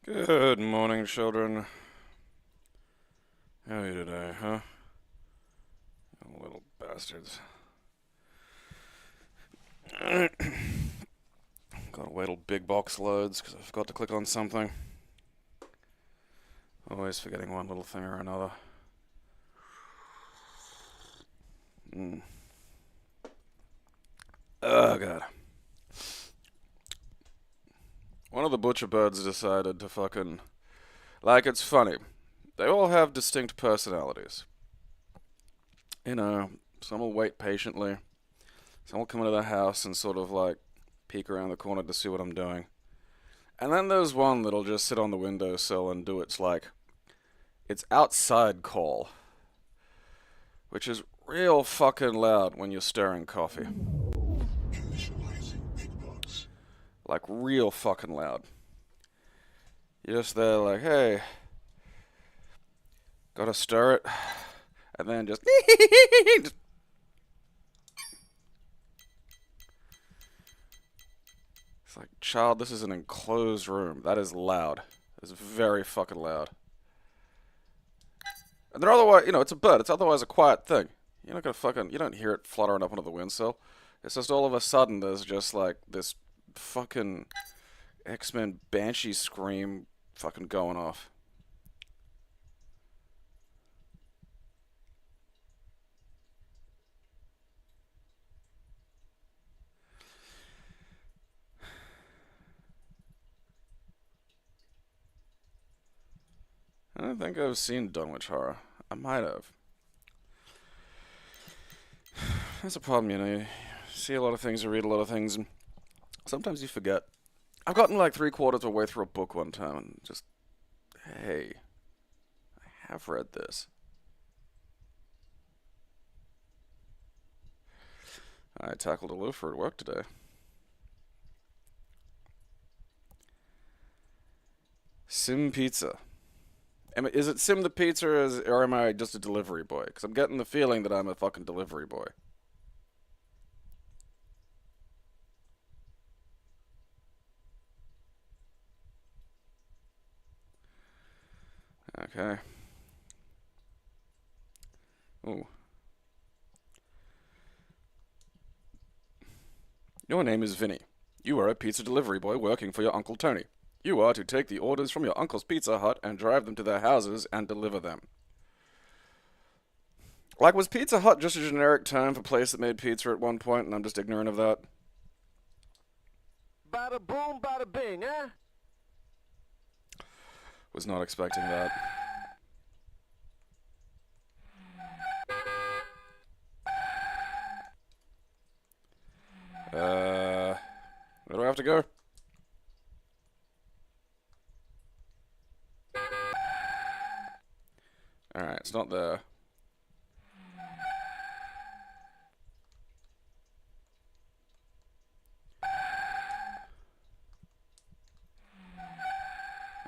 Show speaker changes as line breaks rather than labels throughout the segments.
Good morning, children. How are you today, huh? You little bastards. Gotta wait till big box loads because I forgot to click on something. Always forgetting one little thing or another. Oh, God. One of the butcher birds decided to fucking... Like, it's funny. They all have distinct personalities. You know, some will wait patiently. Some will come into the house and sort of, like, peek around the corner to see what I'm doing. And then there's one that'll just sit on the windowsill and do its, like, its outside call. Which is real fucking loud when you're stirring coffee. Like, real fucking loud. You're just there like, hey, gotta stir it. And then just... It's like, child, this is an enclosed room. That is loud. It's very fucking loud. And they're otherwise, you know, it's a bird. It's otherwise a quiet thing. You're not gonna fucking, you don't hear it fluttering up onto the windsill. It's just all of a sudden there's just like this fucking X-Men Banshee scream fucking going off. I don't think I've seen Dunwich Horror. I might have. That's a problem, you know. You see a lot of things, you read a lot of things, and sometimes you forget. I've gotten like 3/4 of the way through a book one time and just, hey, I have read this. I tackled a loafer at work today. Sim Pizza. Is it Sim the Pizza or am I just a delivery boy? Because I'm getting the feeling that I'm a fucking delivery boy. Okay. Ooh. Your name is Vinny. You are a pizza delivery boy working for your Uncle Tony. You are to take the orders from your uncle's Pizza Hut and drive them to their houses and deliver them. Like, was Pizza Hut just a generic term for a place that made pizza at one point, and I'm just ignorant of that?
Bada boom, bada bing, huh?
Was not expecting that. Where do I have to go? Alright, it's not there.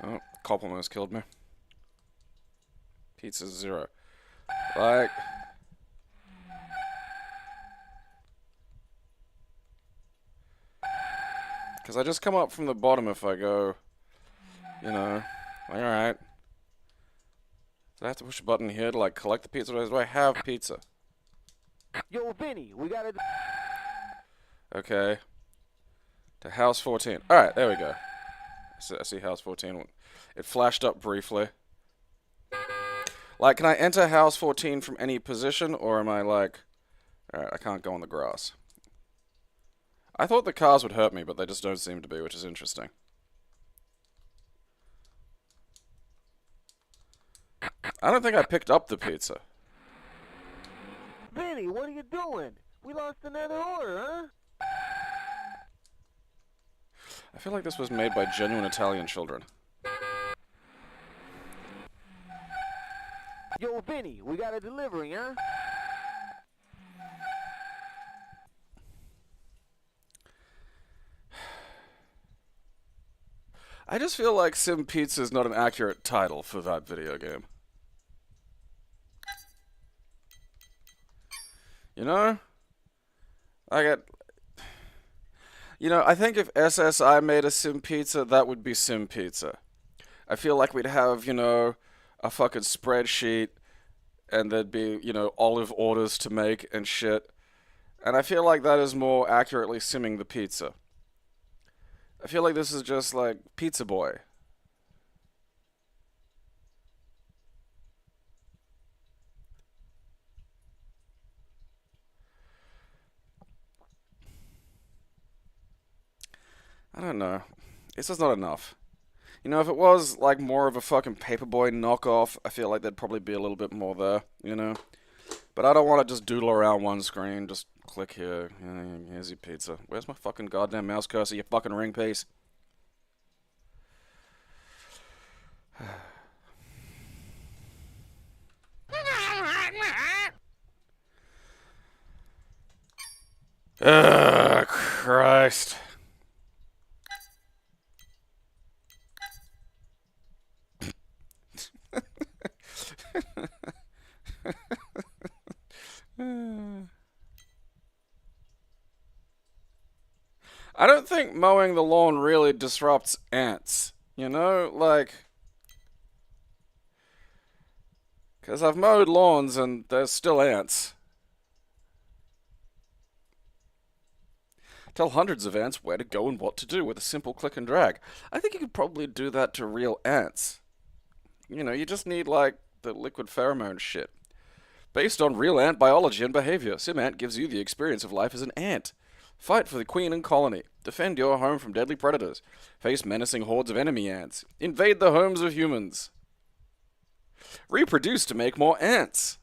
Oh, cop almost killed me. Pizza 0. Like... Because I just come up from the bottom if I go, you know, like, alright. Do I have to push a button here to, like, collect the pizza? Do I have pizza?
Yo, Vinny, we gotta...
Okay. To house 14. Alright, there we go. I see house 14. It flashed up briefly. Like, can I enter house 14 from any position, or am I like... Alright, I can't go on the grass. I thought the cars would hurt me, but they just don't seem to be, which is interesting. I don't think I picked up the pizza.
Vinny, what are you doing? We lost another order, huh?
I feel like this was made by genuine Italian children.
Yo, Vinny, we got a delivery, huh?
I just feel like Sim Pizza is not an accurate title for that video game. You know? You know, I think if SSI made a Sim Pizza, that would be Sim Pizza. I feel like we'd have, you know, a fucking spreadsheet and there'd be, you know, olive orders to make and shit. And I feel like that is more accurately simming the pizza. I feel like this is just like Pizza Boy. I don't know. It's just not enough. You know, if it was like more of a fucking Paperboy knockoff, I feel like there'd probably be a little bit more there, you know? But I don't want to just doodle around one screen, just click here. Here's your pizza. Where's my fucking goddamn mouse cursor, you fucking ring piece? Ugh, Christ. I don't think mowing the lawn really disrupts ants. You know, like, because I've mowed lawns and there's still ants. Tell hundreds of ants where to go and what to do with a simple click and drag. I think you could probably do that to real ants. You know, you just need, like, the liquid pheromone shit. Based on real ant biology and behavior, SimAnt gives you the experience of life as an ant. Fight for the queen and colony. Defend your home from deadly predators. Face menacing hordes of enemy ants. Invade the homes of humans. Reproduce to make more ants.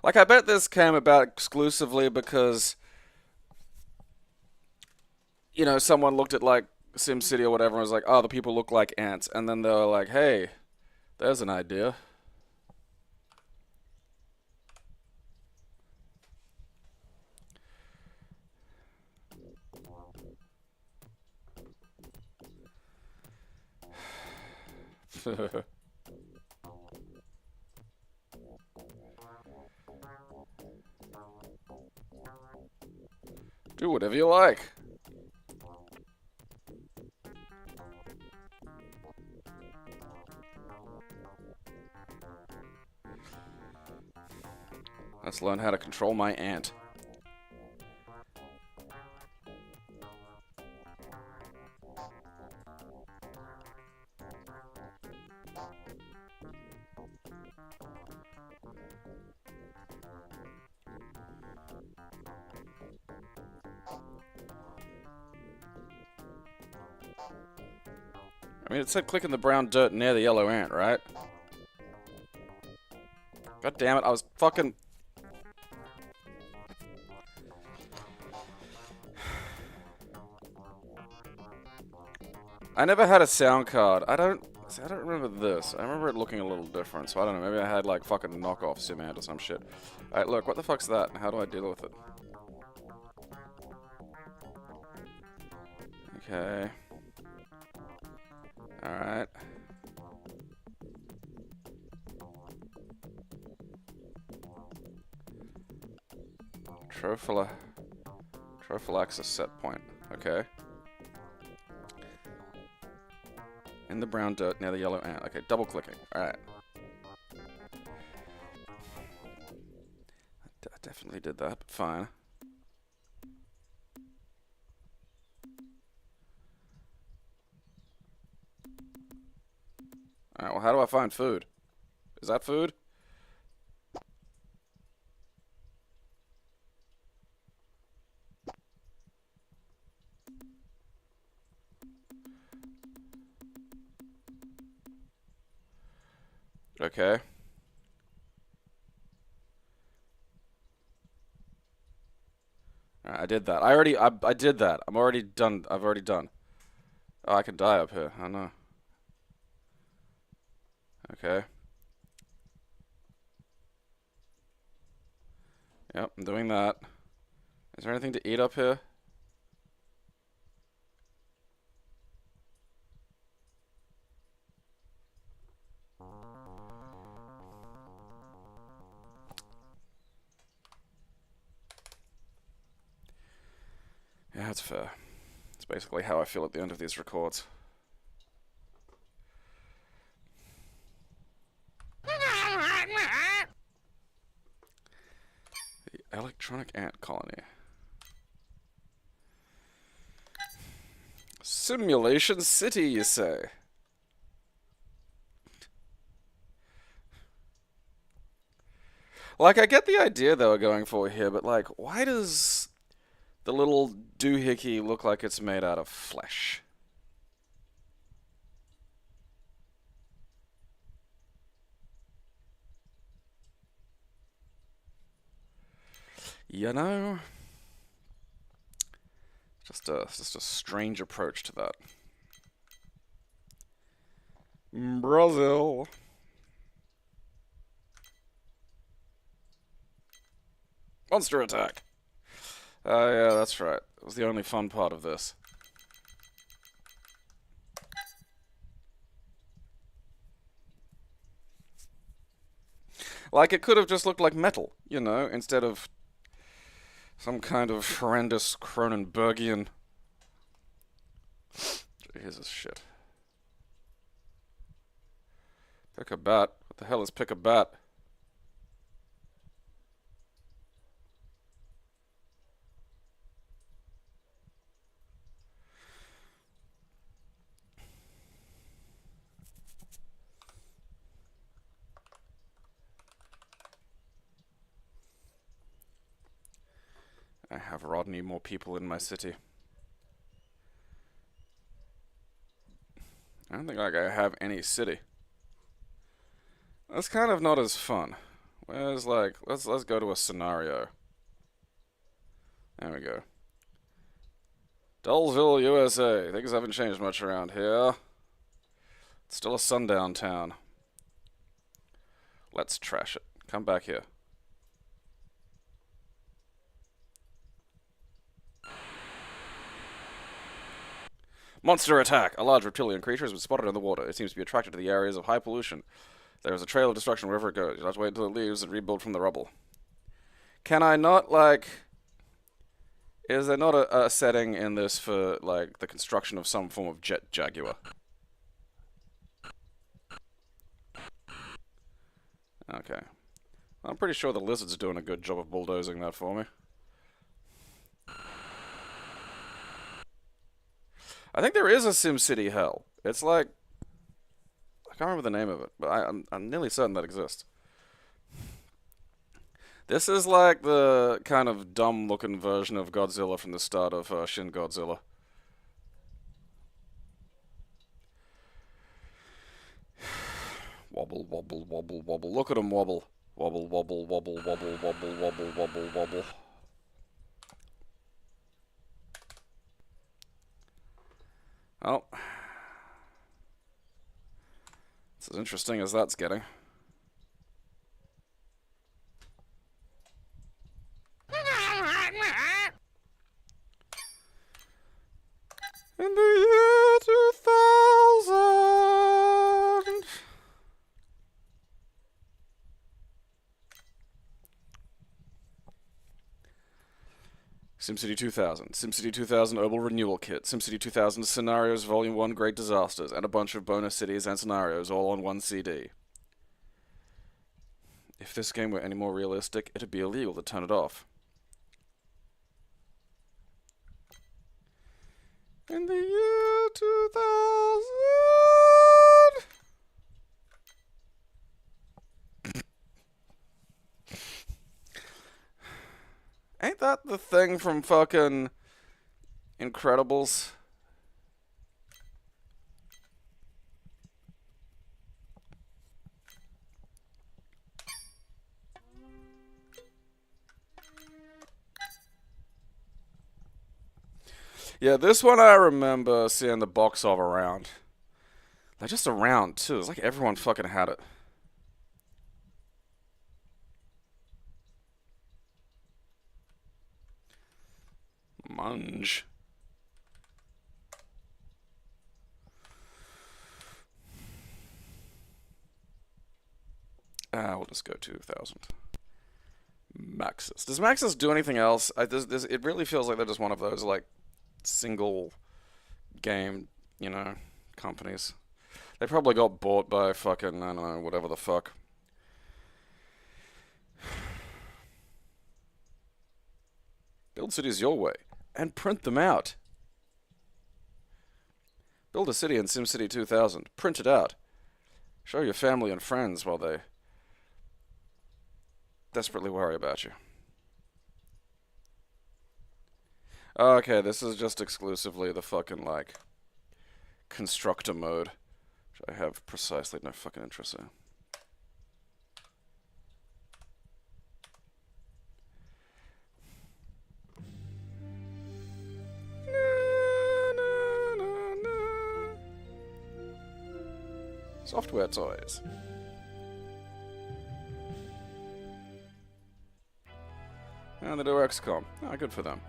Like, I bet this came about exclusively because, you know, someone looked at, like, SimCity or whatever and was like, oh, the people look like ants. And then they were like, hey, there's an idea. Do whatever you like. Let's learn how to control my ant. I mean, it said click in the brown dirt near the yellow ant, right? God damn it, I was fucking... I never had a sound card. I don't remember this. I remember it looking a little different, so I don't know. Maybe I had, like, fucking knockoff SimAnt or some shit. Alright, look, what the fuck's that? How do I deal with it? Okay. Alright. Trophallaxis set point. Okay. In the brown dirt near the yellow ant. Okay, double clicking. Alright. I definitely did that, but fine. Alright, well, how do I find food? Is that food? Okay. Alright, I did that. I did that. I'm already done. I've already done. Oh, I can die up here. I know. Okay. Yep, I'm doing that. Is there anything to eat up here? Yeah, that's fair. It's basically how I feel at the end of these records. The electronic ant colony. Simulation City, you say? Like, I get the idea they were going for here, but, like, why does the little doohickey look like it's made out of flesh? You know? Just a strange approach to that. Brazil. Monster attack. Oh, yeah, that's right. It was the only fun part of this. Like, it could have just looked like metal, you know, instead of some kind of horrendous Cronenbergian. Jesus shit. Pick a bat. What the hell is pick a bat? I have Rodney more people in my city. I don't think like I have any city. That's kind of not as fun. Where's like let's go to a scenario. There we go. Dullsville, USA. Things haven't changed much around here. It's still a sundown town. Let's trash it. Come back here. Monster attack! A large reptilian creature has been spotted in the water. It seems to be attracted to the areas of high pollution. There is a trail of destruction wherever it goes. You'll have to wait until it leaves and rebuild from the rubble. Can I not, like... Is there not a setting in this for, like, the construction of some form of jet jaguar? Okay. I'm pretty sure the lizard's doing a good job of bulldozing that for me. I think there is a SimCity hell. It's like... I can't remember the name of it, but I'm nearly certain that exists. This is like the kind of dumb-looking version of Godzilla from the start of Shin Godzilla. Wobble, wobble, wobble, wobble. Look at him wobble. Wobble, wobble, wobble, wobble, wobble, wobble, wobble, wobble. Oh. It's as interesting as that's getting. In the year 2000. SimCity 2000, SimCity 2000 Herbal Renewal Kit, SimCity 2000 Scenarios Volume 1 Great Disasters, and a bunch of bonus cities and scenarios all on one CD. If this game were any more realistic, it'd be illegal to turn it off. In the year 2000... Ain't that the thing from fucking Incredibles? Yeah, this one I remember seeing the box of around. Like, just around, too. It's like everyone fucking had it. Munge. We'll just go 2000. Maxis. Does Maxis do anything else? It really feels like they're just one of those, like, single game, companies. They probably got bought by fucking, I don't know, whatever the fuck. Build cities your way and print them out. Build a city in SimCity 2000. Print it out. Show your family and friends while they desperately worry about you. Okay, this is just exclusively the fucking, like, constructor mode, which I have precisely no fucking interest in. Software toys. And they do XCOM. Ah, good for them.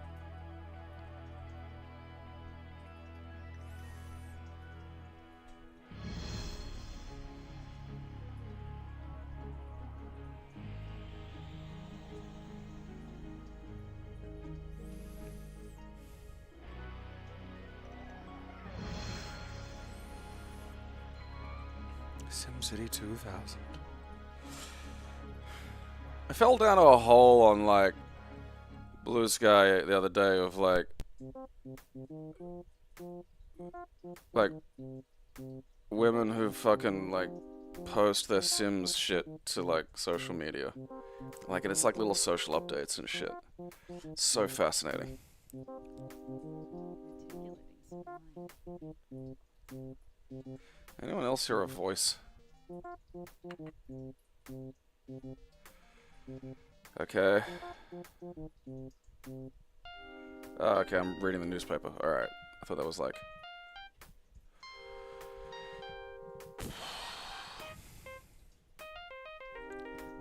SimCity 2000. I fell down a hole on, like, Blue Sky the other day of, like, women who fucking, like, post their Sims shit to, like, social media. Like, and it's like little social updates and shit. It's so fascinating. Anyone else hear a voice? Okay. Oh, okay, I'm reading the newspaper. Alright. I thought that was like... Is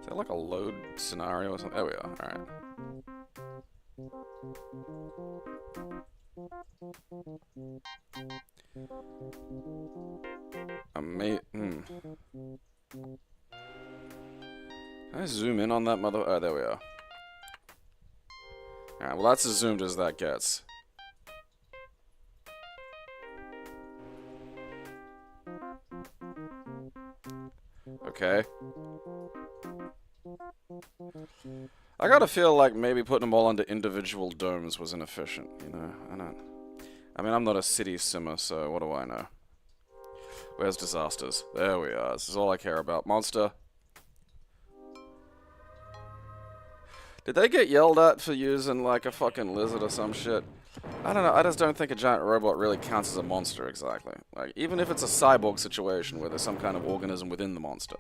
that like a load scenario or something? There we are. Alright. Can I zoom in on that mother? Oh, there we are. Alright, well that's as zoomed as that gets. Okay. I gotta feel like maybe putting them all under individual domes was inefficient, you know? I mean, I'm not a city simmer, so what do I know? Where's disasters? There we are. This is all I care about. Monster. Did they get yelled at for using, like, a fucking lizard or some shit? I don't know. I just don't think a giant robot really counts as a monster, exactly. Like, even if it's a cyborg situation where there's some kind of organism within the monster.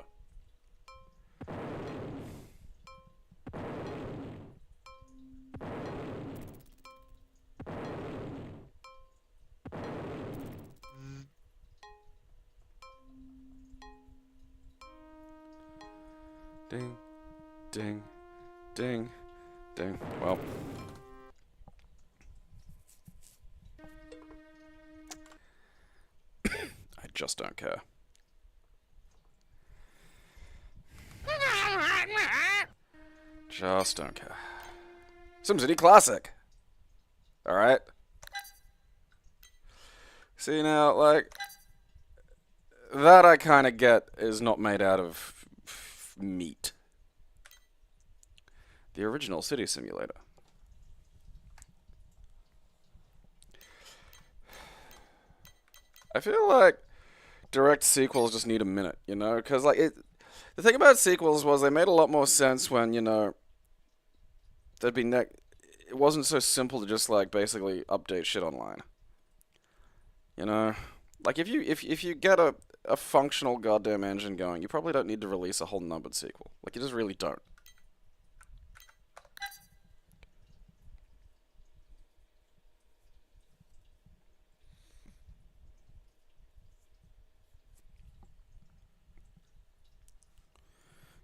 Ding, ding, ding, ding. Well. I just don't care. Just don't care. SimCity Classic. Alright. See now, like, that I kind of get is not made out of meat. The original city simulator. I feel like direct sequels just need a minute, you know? Because, like, the thing about sequels was they made a lot more sense when, you know, there'd be it wasn't so simple to just, like, basically update shit online. You know? Like, if you get a functional goddamn engine going, you probably don't need to release a whole numbered sequel. Like, you just really don't.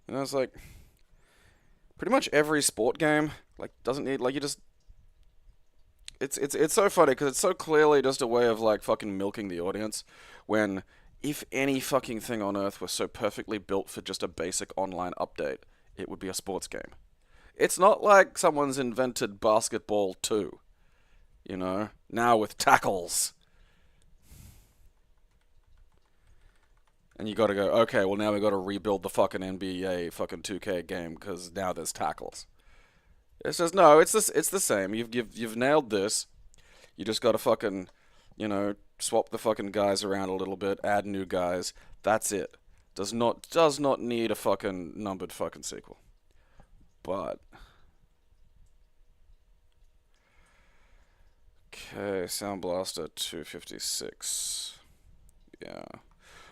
You know, it's like, pretty much every sport game, like, doesn't need, like, you just... It's so funny, because it's so clearly just a way of, like, fucking milking the audience, when... If any fucking thing on Earth was so perfectly built for just a basic online update, it would be a sports game. It's not like someone's invented basketball 2. You know, now with tackles. And you gotta go, okay, well now we gotta rebuild the fucking NBA fucking 2K game because now there's tackles. It's just, no, it's the same. You've nailed this. You just gotta fucking, you know, swap the fucking guys around a little bit, add new guys. That's it. Does not need a fucking numbered fucking sequel. But okay, Sound Blaster 256. Yeah.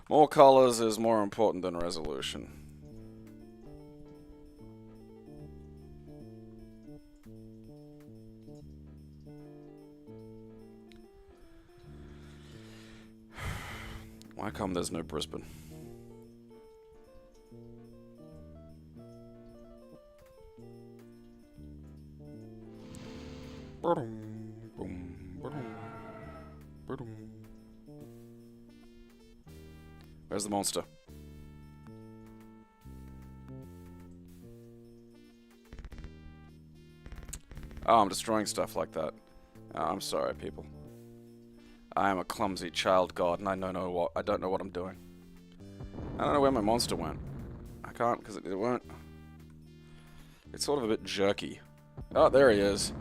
More colors is more important than resolution. Why come there's no Brisbane? Where's the monster? Oh, I'm destroying stuff like that. Oh, I'm sorry, people. I am a clumsy child god, and I don't know what I'm doing. I don't know where my monster went. I can't because it won't. It's sort of a bit jerky. Oh, there he is.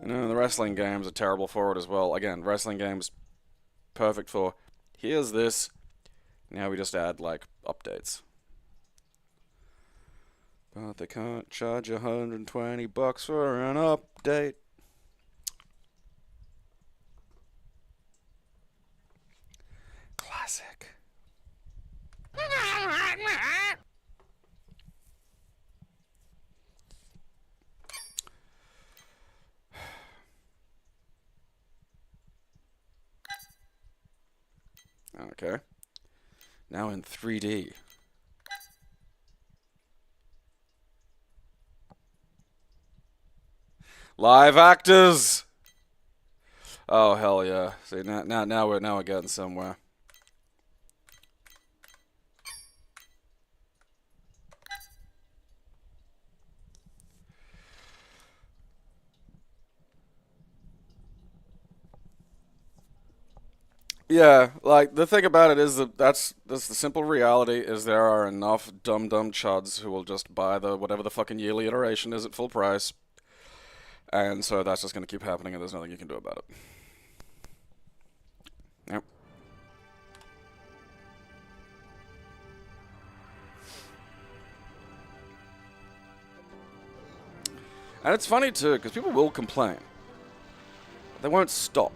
You know, the wrestling games are terrible for it as well. Again, wrestling games, perfect for, here's this, now we just add, like, updates. But they can't charge $120 for an update. Classic. Okay. Now in 3D. Live actors! Oh hell yeah. See now we're getting somewhere. Yeah, like the thing about it is that's the simple reality is there are enough dumb chuds who will just buy the whatever the fucking yearly iteration is at full price. And so that's just gonna keep happening and there's nothing you can do about it. Yep. And it's funny too, because people will complain. They won't stop.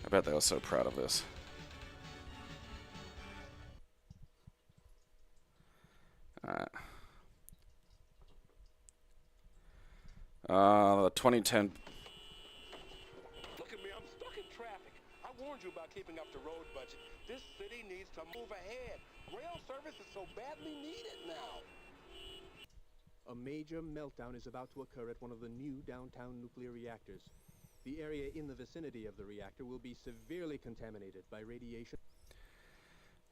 I bet they were so proud of this. Alright. The 2010.
Look at me, I'm stuck in traffic. I warned you about keeping up the road budget. This city needs to move ahead. Rail service is so badly needed now.
A major meltdown is about to occur at one of the new downtown nuclear reactors. The area in the vicinity of the reactor will be severely contaminated by radiation.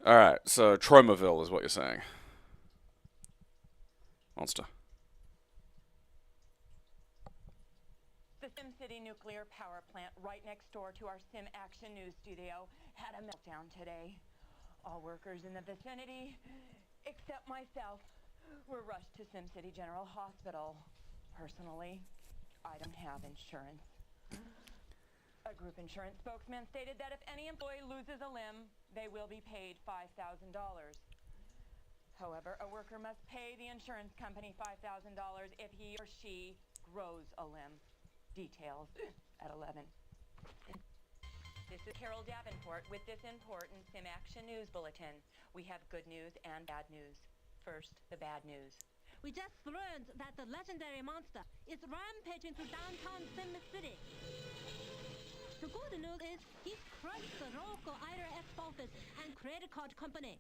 Alright, so Tromaville is what you're saying. Monster.
The SimCity nuclear power plant right next door to our Sim Action News studio had a meltdown today. All workers in the vicinity, except myself, were rushed to SimCity General Hospital. Personally, I don't have insurance. A group insurance spokesman stated that if any employee loses a limb, they will be paid $5,000. However, a worker must pay the insurance company $5,000 if he or she grows a limb. Details at 11. This is Carol Davenport with this important Sim Action News Bulletin. We have good news and bad news. First, the bad news.
We just learned that the legendary monster is rampaging through downtown Sim City. The good news is he's crushed the local IRS office and credit card company.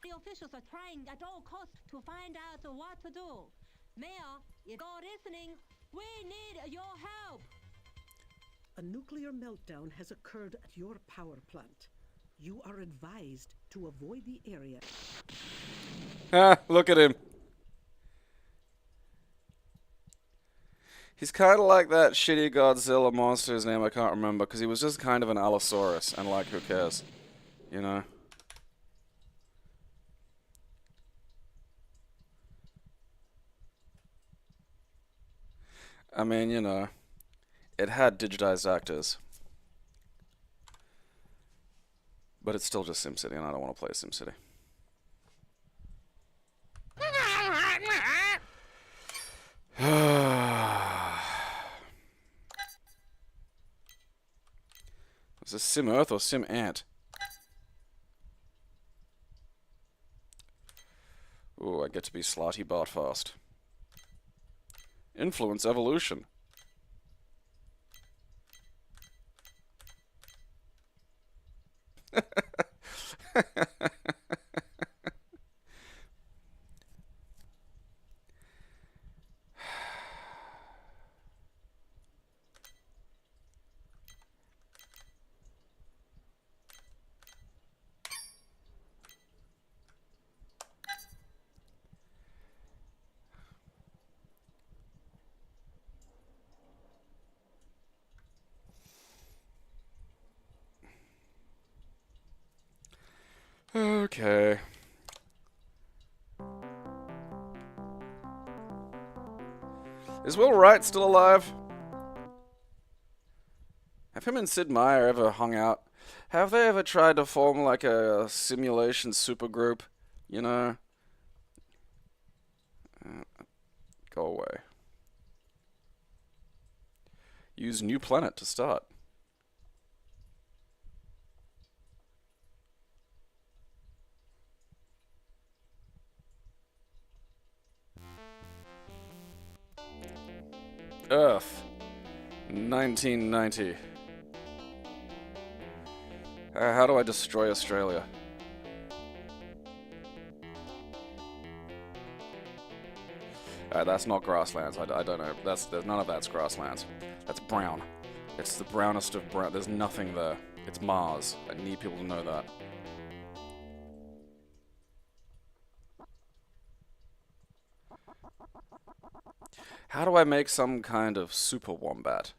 The officials are trying at all costs to find out what to do. Mayor, if you're listening, we need your help.
A nuclear meltdown has occurred at your power plant. You are advised to avoid the area.
Ah, look at him. He's kind of like that shitty Godzilla monster, whose name I can't remember, because he was just kind of an Allosaurus, and like, who cares? You know? I mean, you know, it had digitized actors. But it's still just SimCity, and I don't want to play SimCity. Is this Sim Earth or Sim Ant? Ooh, I get to be Slotty Bartfast. Influence evolution. Okay. Is Will Wright still alive? Have him and Sid Meier ever hung out? Have they ever tried to form like a simulation supergroup? You know? Go away. Use New Planet to start. Earth, 1990. How do I destroy Australia? That's not grasslands. I don't know. None of that's grasslands. That's brown. It's the brownest of brown. There's nothing there. It's Mars. I need people to know that. How do I make some kind of super wombat?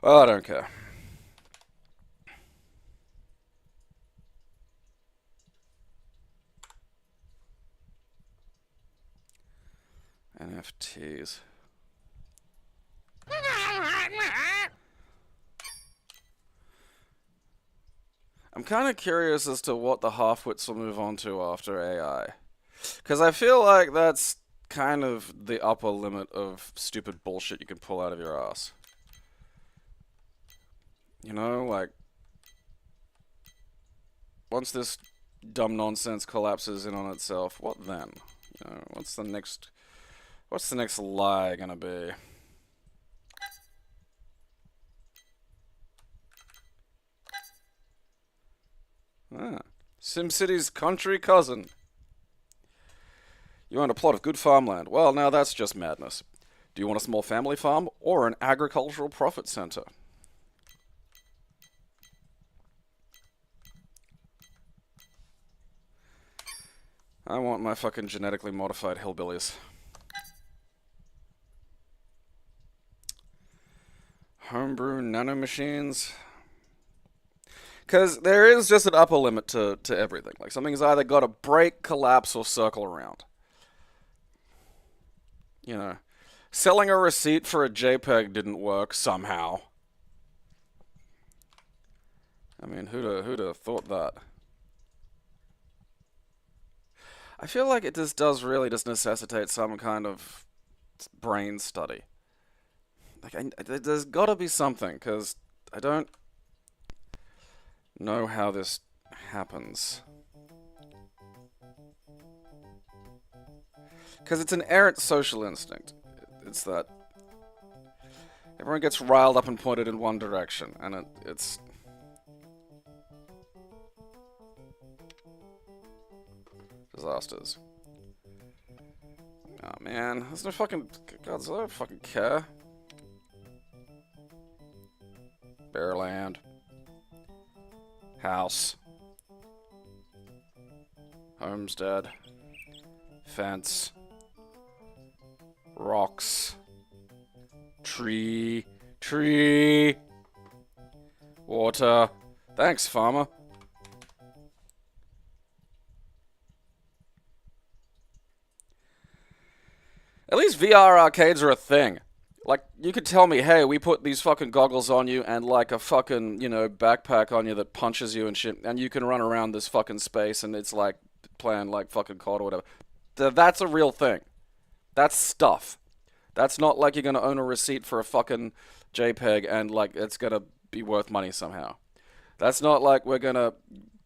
Oh, I don't care. NFTs. I'm kind of curious as to what the half-wits will move on to after AI. Because I feel like that's kind of the upper limit of stupid bullshit you can pull out of your ass. You know, like, once this dumb nonsense collapses in on itself, what then? You know, what's the next lie gonna be? SimCity's country cousin. You own a plot of good farmland. Well, now that's just madness. Do you want a small family farm or an agricultural profit center? I want my fucking genetically modified hillbillies. Homebrew nanomachines. Because there is just an upper limit to everything. Like, something's either got to break, collapse, or circle around. You know, selling a receipt for a JPEG didn't work somehow. I mean, who'd have thought that? I feel like it does really just necessitate some kind of brain study. Like, there's got to be something, because I don't... know how this happens. Because it's an errant social instinct. It's that everyone gets riled up and pointed in one direction, and it's... disasters. Oh man, there's no fucking... God, I don't fucking care. Bare land. House. Homestead. Fence. Rocks. Tree. Tree. Water. Thanks, farmer. At least VR arcades are a thing. Like, you could tell me, hey, we put these fucking goggles on you and, like, a fucking, you know, backpack on you that punches you and shit, and you can run around this fucking space and it's, like, playing, like, fucking COD or whatever. That's a real thing. That's stuff. That's not like you're gonna own a receipt for a fucking JPEG and, like, it's gonna be worth money somehow. That's not like we're gonna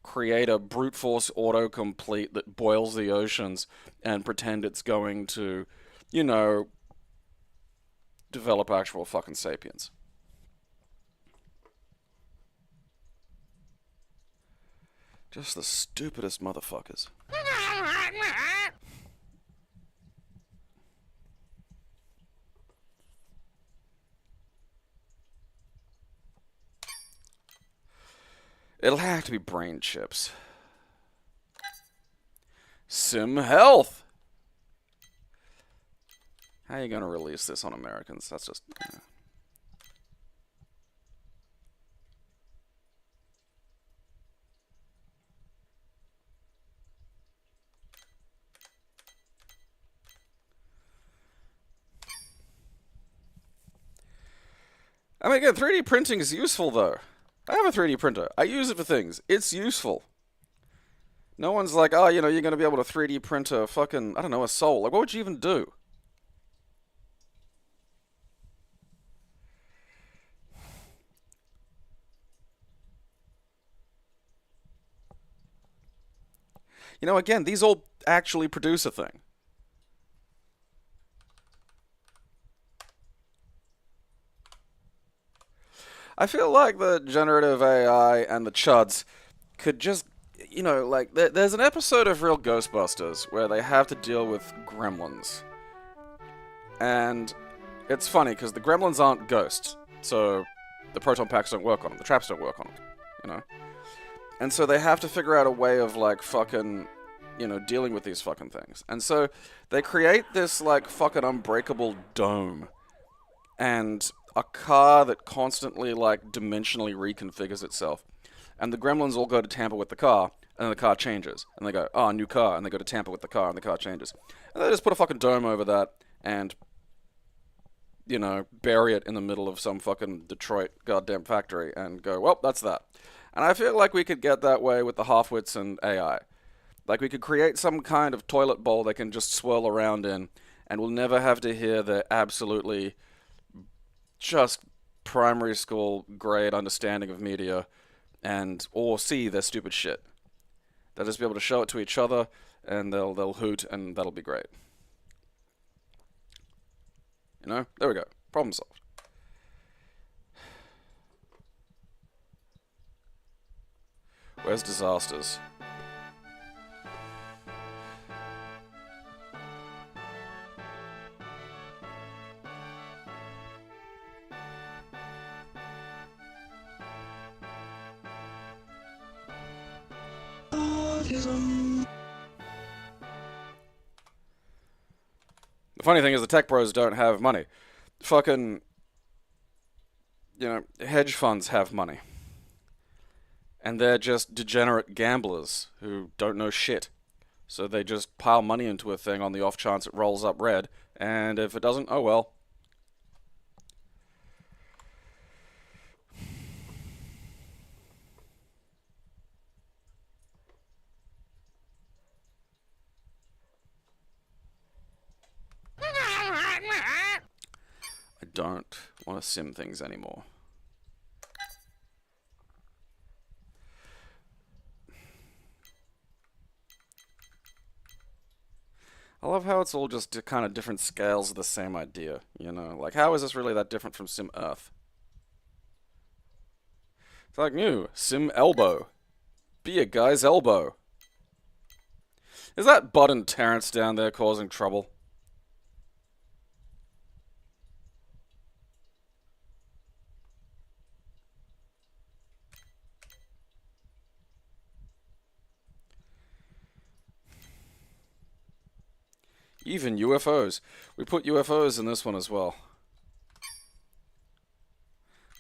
create a brute force autocomplete that boils the oceans and pretend it's going to, you know, develop actual fucking sapiens. Just the stupidest motherfuckers. It'll have to be brain chips. Sim health! How are you gonna release this on Americans? That's just... I mean, again, 3D printing is useful, though. I have a 3D printer. I use it for things. It's useful. No one's like, oh, you know, you're gonna be able to 3D print a fucking, I don't know, a soul. Like, what would you even do? You know, again, these all actually produce a thing. I feel like the generative AI and the chuds could just, you know, like, there's an episode of Real Ghostbusters where they have to deal with gremlins. And it's funny, because the gremlins aren't ghosts, so the proton packs don't work on them, the traps don't work on them, you know? And so they have to figure out a way of, like, fucking, you know, dealing with these fucking things. And so they create this, like, fucking unbreakable dome. And a car that constantly, like, dimensionally reconfigures itself. And the gremlins all go to tamper with the car, and then the car changes. And they go, oh, new car. And they go to tamper with the car, and the car changes. And they just put a fucking dome over that, and, you know, bury it in the middle of some fucking Detroit goddamn factory, and go, well, that's that. And I feel like we could get that way with the half-wits and AI. Like, we could create some kind of toilet bowl they can just swirl around in, and we'll never have to hear the absolutely just primary school grade understanding of media and or see their stupid shit. They'll just be able to show it to each other, and they'll hoot, and that'll be great. You know? There we go. Problem solved. Where's disasters? The funny thing is the tech bros don't have money. Fucking, you know, hedge funds have money. And they're just degenerate gamblers who don't know shit. So they just pile money into a thing on the off chance it rolls up red, and if it doesn't, oh well. I don't want to sim things anymore. I love how it's all just kind of different scales of the same idea, you know? Like, how is this really that different from Sim Earth? It's like new Sim Elbow. Be a guy's elbow. Is that Bud and Terrence down there causing trouble? Even UFOs. We put UFOs in this one as well.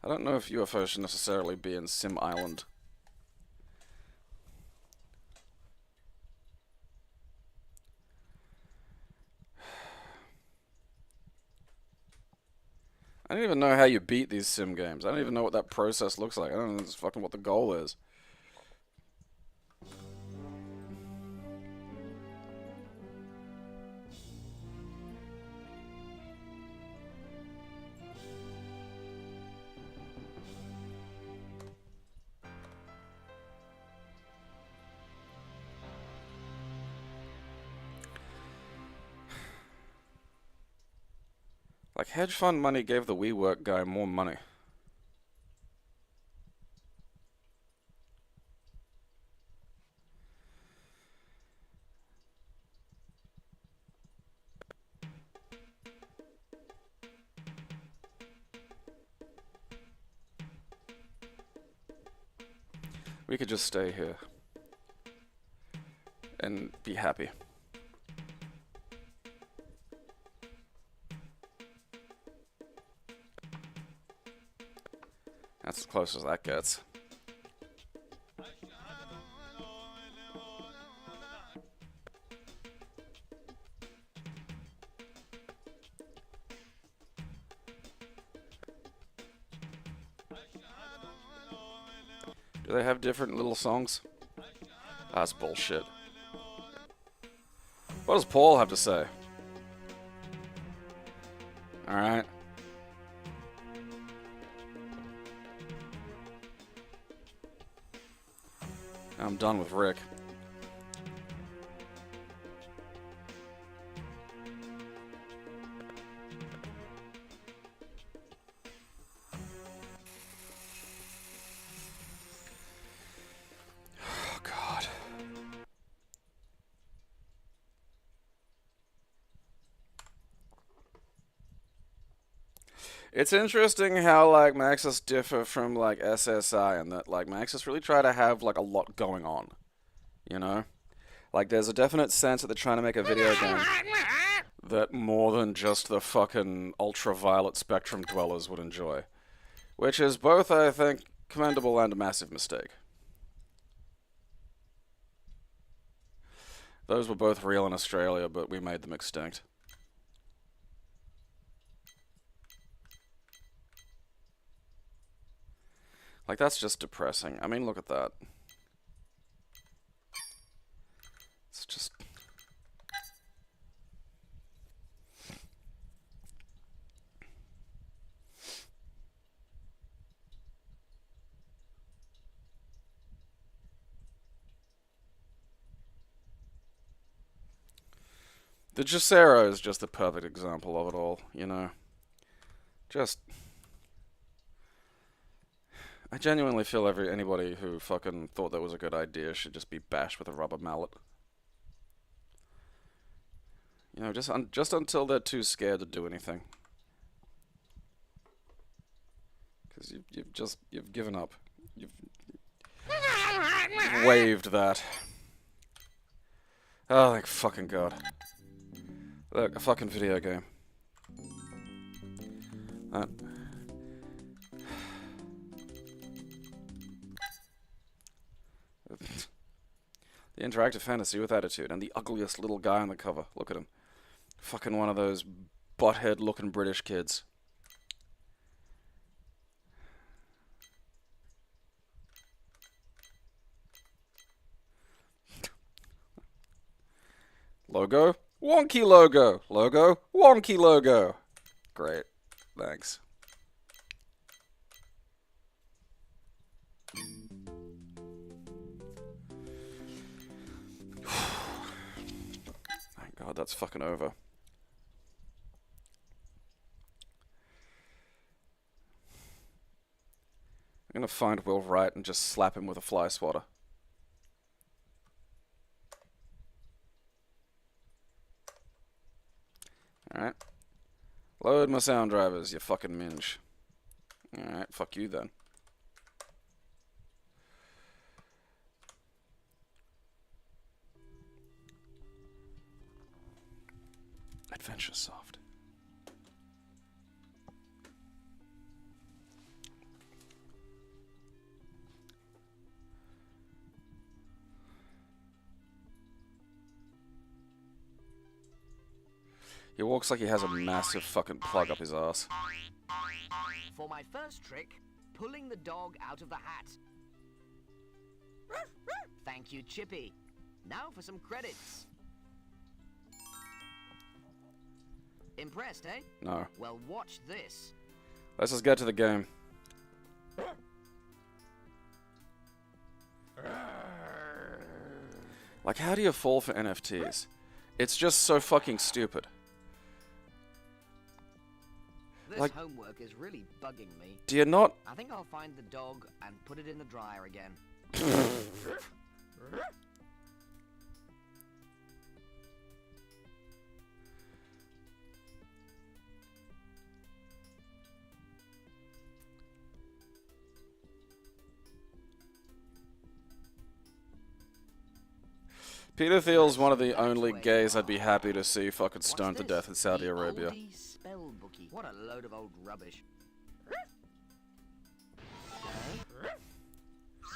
I don't know if UFOs should necessarily be in Sim Island. I don't even know how you beat these sim games. I don't even know what that process looks like. I don't know fucking what the goal is. Like, hedge fund money gave the WeWork guy more money. We could just stay here and be happy. That's as close as that gets. Do they have different little songs? That's bullshit. What does Paul have to say? Alright. I'm done with Rick. Oh, God. It's interesting how, like, Maxis differ from, like, SSI, and that, like, Maxis really try to have, like, a lot going on. You know? Like, there's a definite sense that they're trying to make a video game that more than just the fucking ultraviolet spectrum dwellers would enjoy. Which is both, I think, commendable and a massive mistake. Those were both real in Australia, but we made them extinct. Like, that's just depressing. I mean, look at that. It's just... The Jacero is just the perfect example of it all, you know? Just... I genuinely feel anybody who fucking thought that was a good idea should just be bashed with a rubber mallet. You know, just until they're too scared to do anything. Because you've given up. You've waved that. Oh, thank fucking God. Look, a fucking video game. That... The interactive fantasy with attitude, and the ugliest little guy on the cover. Look at him. Fucking one of those butthead looking British kids. Logo? Wonky logo! Logo? Wonky logo! Great. Thanks. God, that's fucking over. I'm gonna find Will Wright and just slap him with a fly swatter. Alright. Load my sound drivers, you fucking minge. Alright, fuck you then. Adventure Soft. He walks like he has a massive fucking plug up his ass.
For my first trick, pulling the dog out of the hat. Thank you, Chippy. Now for some credits. Impressed, eh?
No.
Well, watch this.
Let's just get to the game. Like, how do you fall for NFTs? It's just so fucking stupid.
This
Like-
homework is really bugging me.
Do you not...
I think I'll find the dog and put it in the dryer again.
Peter Thiel's one of the only gays I'd be happy to see fucking stoned to
What's this?
death in Saudi
The
Arabia.
oldie spell bookie. What a load of old rubbish.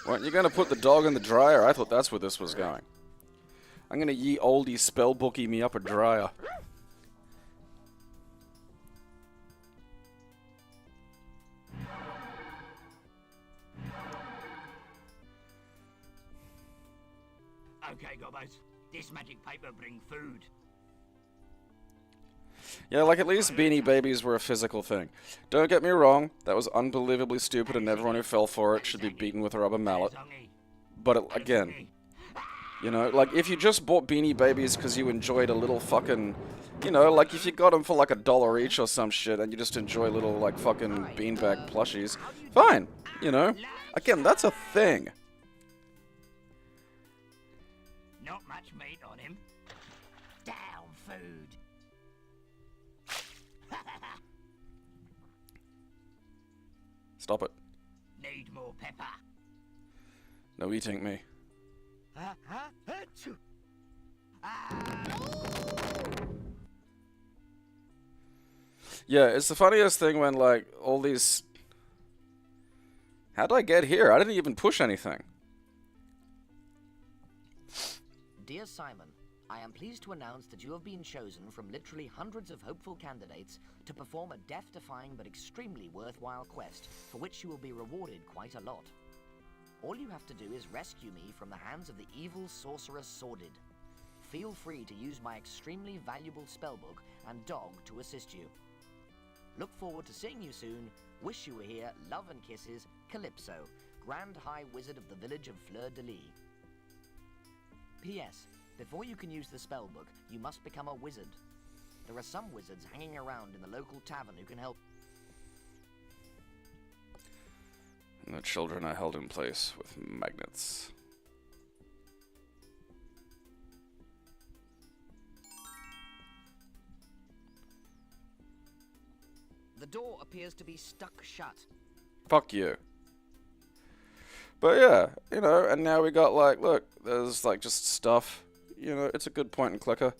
Weren't you gonna put the dog in the dryer? I thought that's where this was going. I'm gonna ye oldie spell bookie me up a dryer.
Okay, gobbos. This magic paper bring food.
Yeah, like at least Beanie Babies were a physical thing. Don't get me wrong, that was unbelievably stupid and everyone who fell for it should be beaten with a rubber mallet. But again, you know, like if you just bought Beanie Babies because you enjoyed a little fucking, you know, like if you got them for like $1 each or some shit and you just enjoy little like fucking beanbag plushies, fine, you know. Again, that's a thing.
Not much meat on him. Down food.
Stop it.
Need more pepper.
No eating me.
Achoo.
Yeah, it's the funniest thing when like all these... How'd I get here? I didn't even push anything.
Dear Simon, I am pleased to announce that you have been chosen from literally hundreds of hopeful candidates to perform a death-defying but extremely worthwhile quest, for which you will be rewarded quite a lot. All you have to do is rescue me from the hands of the evil sorcerer Sordid. Feel free to use my extremely valuable spellbook and dog to assist you. Look forward to seeing you soon. Wish you were here. Love and kisses, Calypso, Grand High Wizard of the village of Fleur-de-Lis. P.S. Before you can use the spellbook, you must become a wizard. There are some wizards hanging around in the local tavern who can help.
And the children are held in place with magnets.
The door appears to be stuck shut.
Fuck you. But yeah, you know, and now we got like, look, there's like just stuff. You know, it's a good point and clicker.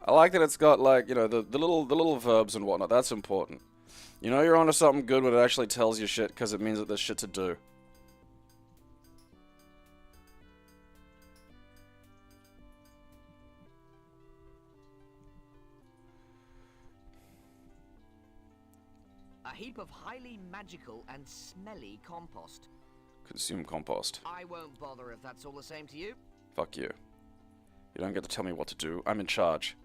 I like that it's got like, you know, the little verbs and whatnot. That's important. You know you're onto something good when it actually tells you shit because it means that there's shit to do.
A heap of highly magical and smelly compost.
Consume compost.
I won't bother if that's all the same to you.
Fuck you. You don't get to tell me what to do. I'm in charge.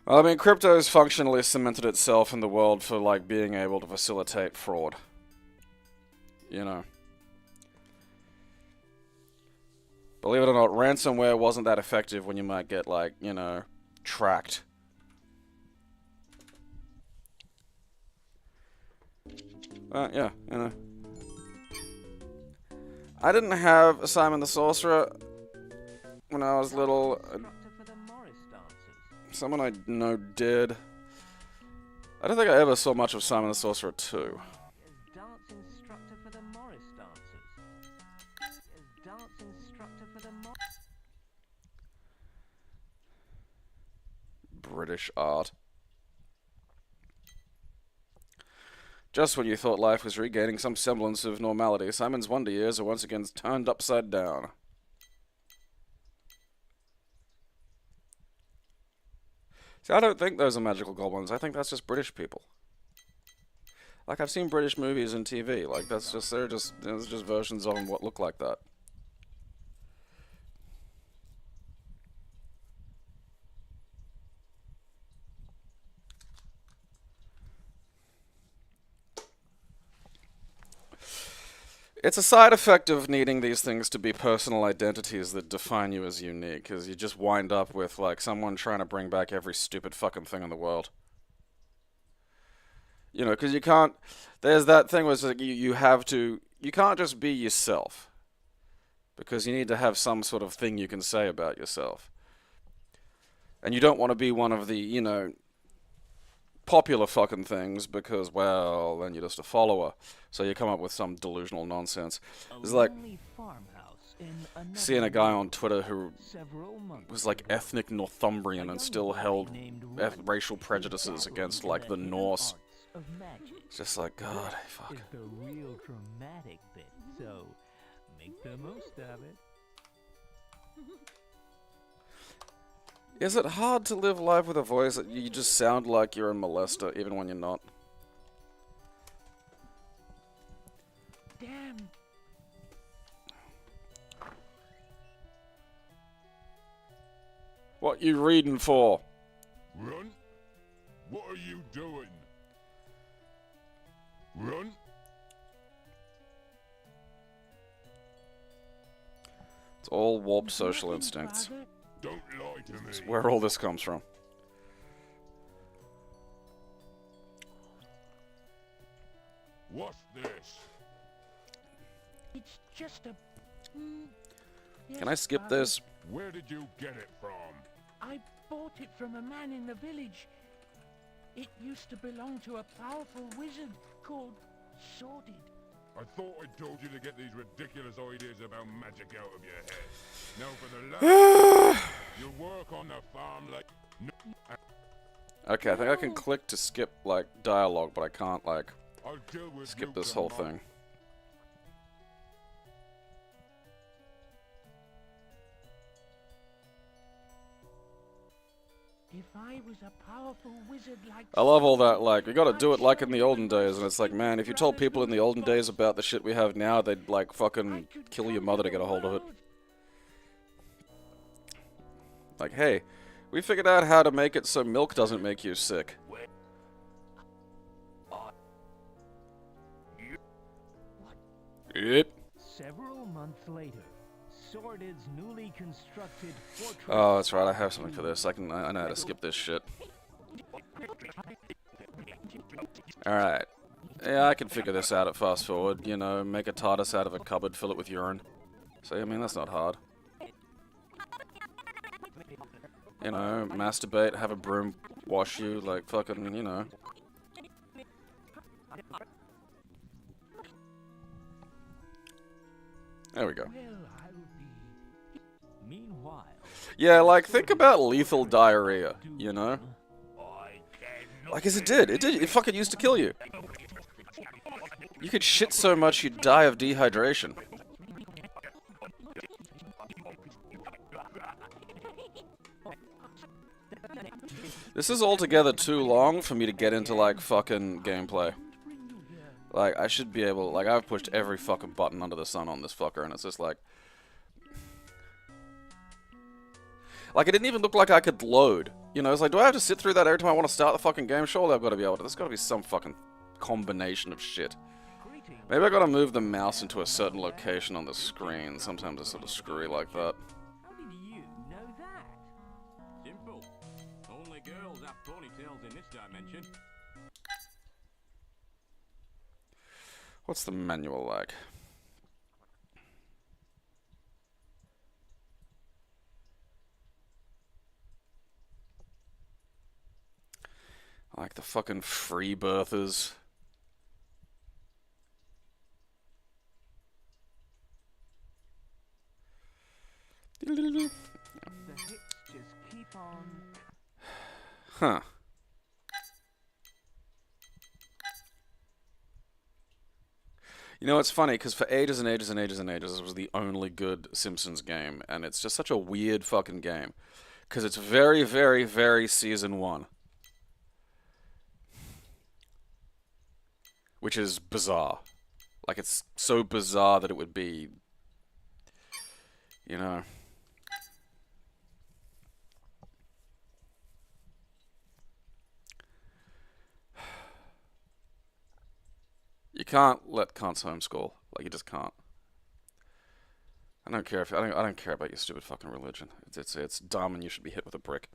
Well, I mean, crypto's functionally cemented itself in the world for, like, being able to facilitate fraud. You know. Believe it or not, ransomware wasn't that effective when you might get, like, you know, tracked. Yeah, you know. I didn't have Simon the Sorcerer when I was little. Someone I know did. I don't think I ever saw much of Simon the Sorcerer 2. British art. Just when you thought life was regaining some semblance of normality, Simon's wonder years are once again turned upside down. See, I don't think those are magical goblins. I think that's just British people. Like, I've seen British movies and TV. Like, that's just, there's just versions of them what look like that. It's a side effect of needing these things to be personal identities that define you as unique, because you just wind up with, like, someone trying to bring back every stupid fucking thing in the world. You know, because you can't... There's that thing where it's like you have to... You can't just be yourself, because you need to have some sort of thing you can say about yourself. And you don't want to be one of the, you know, popular fucking things, because, well, then you're just a follower. So you come up with some delusional nonsense. It's like seeing a guy on Twitter who was like ethnic Northumbrian and still held racial prejudices against like the Norse. It's just like, God, fuck.
It's the real dramatic bit, so make the most of it.
Is it hard to live life with a voice that you just sound like you're a molester even when you're not?
Damn.
What you reading for?
Run? What are you doing? Run?
It's all warped social instincts.
Don't lie to me.
It's where all this comes from.
What's this?
It's just a...
Can I skip this?
Where did you get it from?
I bought it from a man in the village. It used to belong to a powerful wizard called Sordid.
I thought I told you to get these ridiculous ideas about magic out of your head. Now for the last... you work on the farm like...
Okay, I think I can click to skip, like, dialogue, but I can't, like,
I'll deal with
skip
you
this whole
tomorrow.
thing.
If I was a powerful wizard like...
I love all that, like, we gotta do it like in the olden days, and it's like, man, if you told people in the olden days about the shit we have now, they'd, like, fucking kill your mother to get a hold of it. Like, hey, we figured out how to make it so milk doesn't make you sick. Yep.
Several months later, Sordid's newly constructed fortress...
Oh, that's right, I have something for this. I know how to skip this shit. Alright. Yeah, I can figure this out at fast forward. You know, make a TARDIS out of a cupboard, fill it with urine. So, I mean, that's not hard. You know, masturbate, have a broom wash you, like, fucking, you know. There we go.
Meanwhile...
Yeah, like, think about lethal diarrhea, you know? Like, as it did. It fucking used to kill you. You could shit so much you'd die of dehydration. This is altogether too long for me to get into, like, fucking gameplay. Like, I should be able... Like, I've pushed every fucking button under the sun on this fucker, and it's just like... Like, it didn't even look like I could load. You know, it's like, do I have to sit through that every time I want to start the fucking game? Surely I've got to be able to. There's got to be some fucking combination of shit. Maybe I got to move the mouse into a certain location on the screen. Sometimes it's sort of screwy like that.
How did you know that? Simple. Only girls have ponytails in this dimension.
What's the manual like? Like the fucking free birthers.
The hits just keep on.
Huh. You know, it's funny, because for ages and ages and ages and ages, this was the only good Simpsons game, and it's just such a weird fucking game. Because it's very, very, very Season 1. Which is bizarre. Like, it's so bizarre that it would be, you know... You can't let cunts homeschool. Like, you just can't. I don't care if I don't care about your stupid fucking religion. It's dumb and you should be hit with a brick.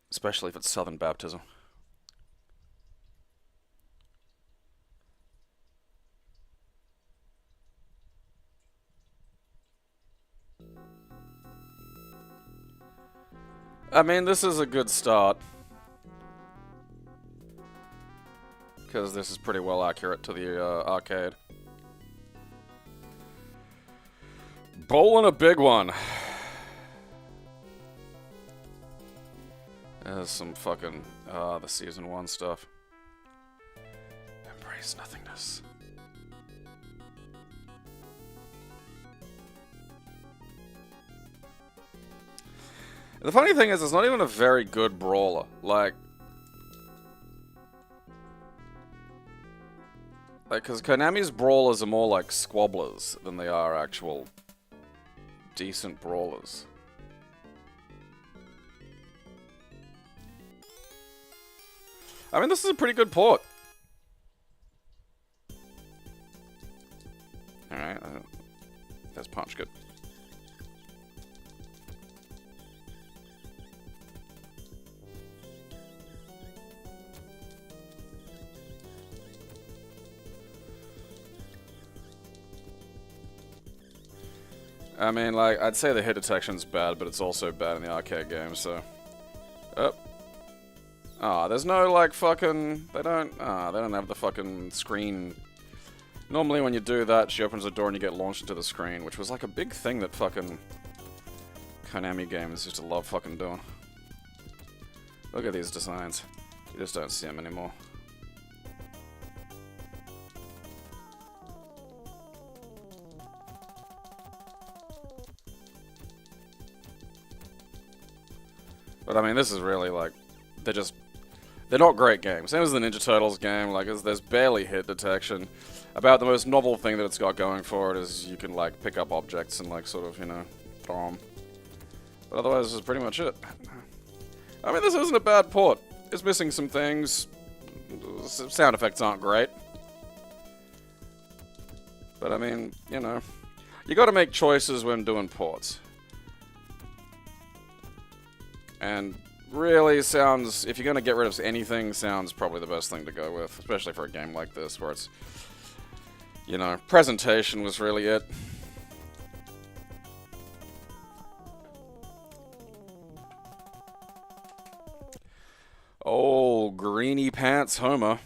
Especially if it's Southern baptism. I mean, this is a good start. Because this is pretty well accurate to the arcade. Bowling a big one. There's some fucking, the Season 1 stuff. Embrace nothingness. The funny thing is, it's not even a very good brawler. Like, because Konami's brawlers are more like squabblers than they are actual decent brawlers. I mean, this is a pretty good port. Alright, that's punch good. I mean, like, I'd say the hit detection's bad, but it's also bad in the arcade game, so... Oh. Ah, there's no, like, fucking... They don't have the fucking screen... Normally when you do that, she opens the door and you get launched into the screen, which was, like, a big thing that fucking... Konami games used to love fucking doing. Look at these designs. You just don't see them anymore. But I mean, this is really like, they're not great games. Same as the Ninja Turtles game, like there's barely hit detection. About the most novel thing that it's got going for it is you can like pick up objects and like sort of, you know, throw them. But otherwise, this is pretty much it. I mean, this isn't a bad port. It's missing some things. Sound effects aren't great. But I mean, you know, you gotta make choices when doing ports. And really sounds, if you're going to get rid of anything, sounds probably the best thing to go with. Especially for a game like this, where it's, you know, presentation was really it. Oh, Greeny Pants Homer.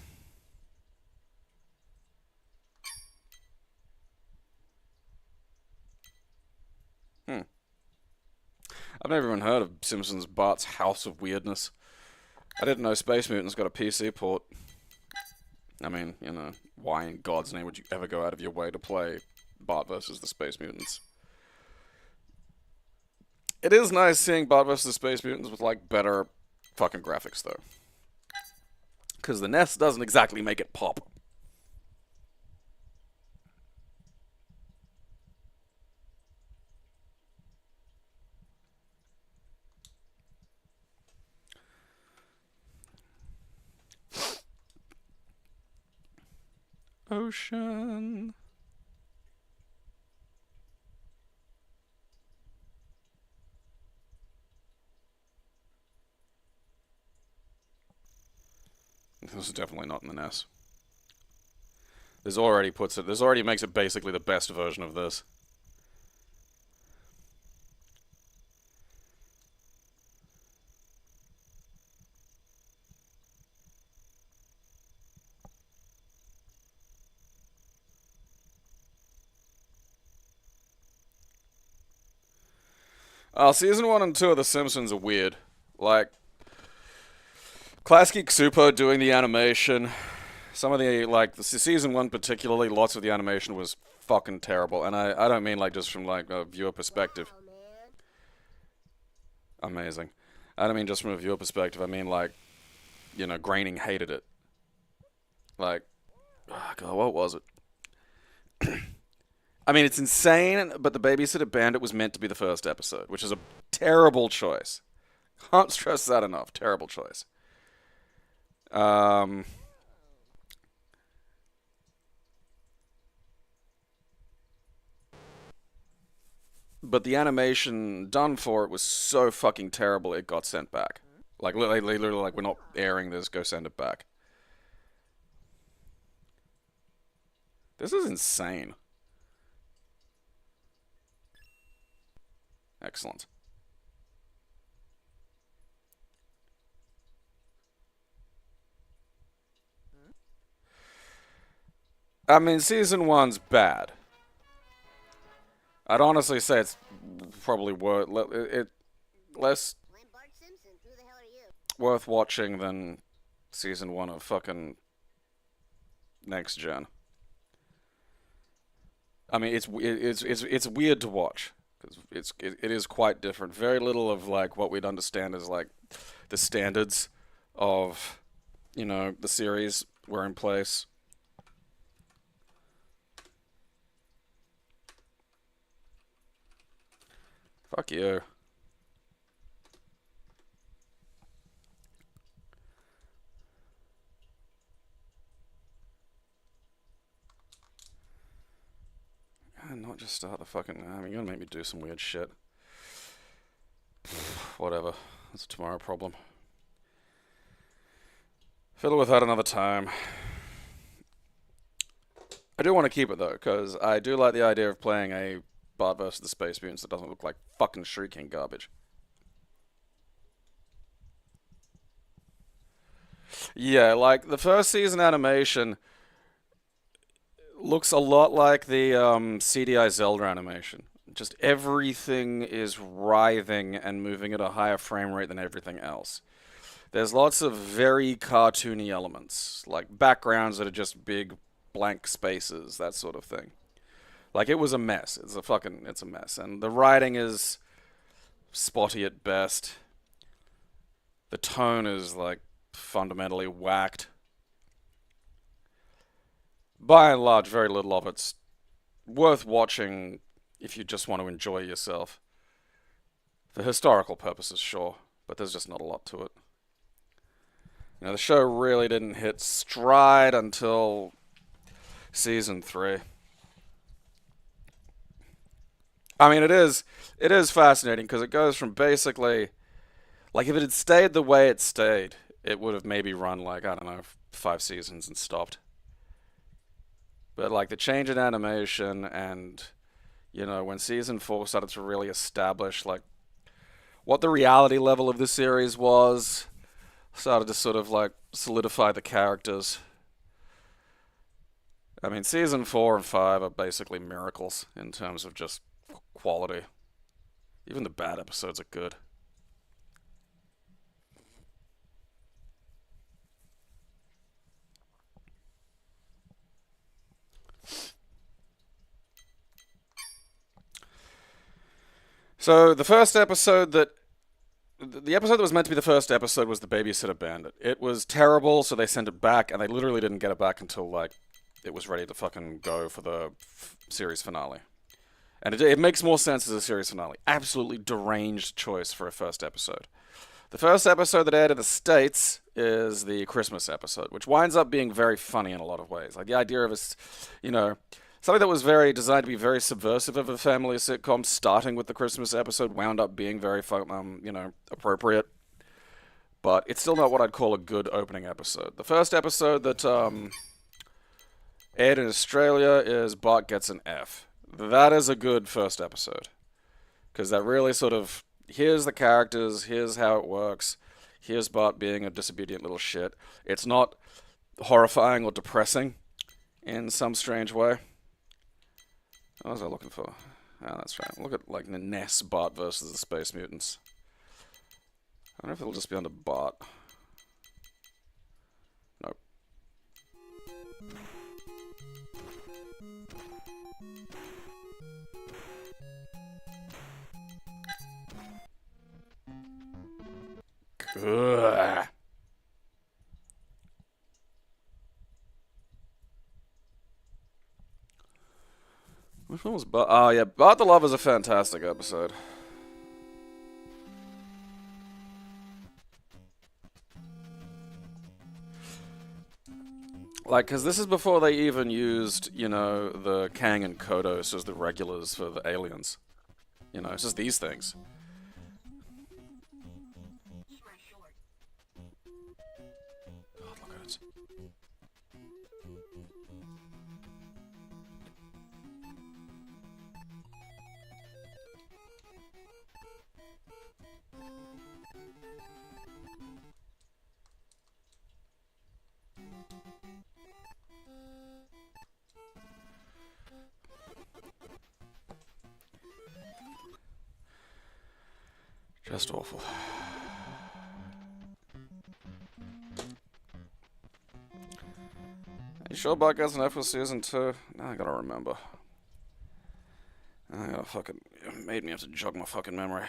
I've never even heard of Simpsons Bart's House of Weirdness. I didn't know Space Mutants got a PC port. I mean, you know, why in God's name would you ever go out of your way to play Bart versus the Space Mutants? It is nice seeing Bart versus the Space Mutants with, like, better fucking graphics, though. Because the NES doesn't exactly make it pop. potion. This is definitely not in the NES. This already makes it basically the best version of this. Season 1 and 2 of The Simpsons are weird. Like, Classic Super doing the animation. Some of the, like, the season 1 particularly, lots of the animation was fucking terrible. And I don't mean, like, just from, like, a viewer perspective. Amazing. I don't mean just from a viewer perspective. I mean, like, you know, Graining hated it. Like, oh God, what was it? I mean, it's insane, but The Babysitter Bandit was meant to be the first episode, which is a terrible choice. Can't stress that enough. Terrible choice. But the animation done for it was so fucking terrible, it got sent back. Like, literally, like, we're not airing this, go send it back. This is insane. Excellent. I mean, season 1's bad. I'd honestly say it's probably less worth watching than season 1 of fucking Next Gen. I mean, it's weird to watch because it is quite different. Very little of like what we'd understand as like the standards of, you know, the series were in place. Fuck you. And not just start the fucking... I mean, you're gonna make me do some weird shit. Whatever. That's a tomorrow problem. Fiddle with that another time. I do want to keep it, though, because I do like the idea of playing a Bart vs. the Space Mutants that doesn't look like fucking shrieking garbage. Yeah, like, the first season animation looks a lot like the CDI Zelda animation. Just everything is writhing and moving at a higher frame rate than everything else. There's lots of very cartoony elements, like backgrounds that are just big blank spaces, that sort of thing. Like, it was a mess. It's a mess. And the writing is spotty at best. The tone is, like, fundamentally whacked. By and large, very little of it's worth watching if you just want to enjoy yourself. For historical purposes, sure, but there's just not a lot to it. You know, the show really didn't hit stride until season 3. I mean, it is fascinating because it goes from basically, like, if it had stayed the way it stayed, it would have maybe run, like, I don't know, 5 seasons and stopped. But, like, the change in animation and, you know, when season 4 started to really establish, like, what the reality level of the series was, started to sort of, like, solidify the characters. I mean, season 4 and 5 are basically miracles in terms of just quality. Even the bad episodes are good. So the first episode the episode that was meant to be the first episode was The Babysitter Bandit. It was terrible, so they sent it back, and they literally didn't get it back until, like, it was ready to fucking go for the series finale. And it makes more sense as a series finale. Absolutely deranged choice for a first episode. The first episode that aired in the States is the Christmas episode, which winds up being very funny in a lot of ways. Like the idea of something that was very designed to be very subversive of a family sitcom, starting with the Christmas episode, wound up being very appropriate. But it's still not what I'd call a good opening episode. The first episode that aired in Australia is Bart Gets an F. That is a good first episode. Because that really sort of, here's the characters, here's how it works, here's Bart being a disobedient little shit. It's not horrifying or depressing in some strange way. What was I looking for? Oh, that's right. Look at, like, the Ness Bart versus the Space Mutants. I wonder if it'll just be under Bart. Nope. Good. Which one was Bart? Oh, yeah. Bart the Love is a fantastic episode. Like, because this is before they even used, the Kang and Kodos as the regulars for the aliens. It's just these things. God, look at it. Just awful. You sure Bart Gets an F for season 2? Now I gotta remember. I gotta fucking... It made me have to jog my fucking memory.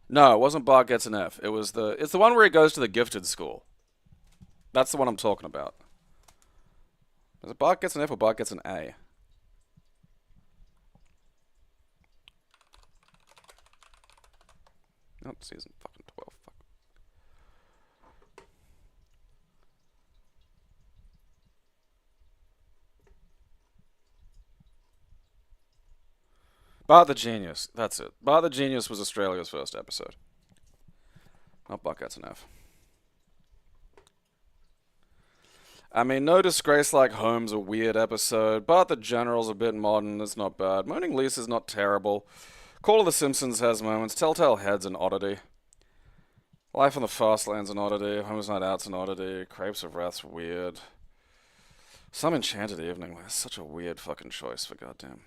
No, it wasn't Bart Gets an F. It was the... It's the one where he goes to the gifted school. That's the one I'm talking about. Is it Bart Gets an F or Bart Gets an A? Nope, season fucking 12. Fuck. Bart the Genius. That's it. Bart the Genius was Australia's first episode. Not Bart Gets an F. I mean, No Disgrace Like Home's a weird episode. Bart the General's a bit modern. It's not bad. Moaning Lisa's not terrible. Call of the Simpsons has moments. Telltale Head's an oddity. Life on the Fastland's an oddity. Homer's Night Out's an oddity. Crepes of Wrath's weird. Some Enchanted Evening. That's such a weird fucking choice, for goddamn.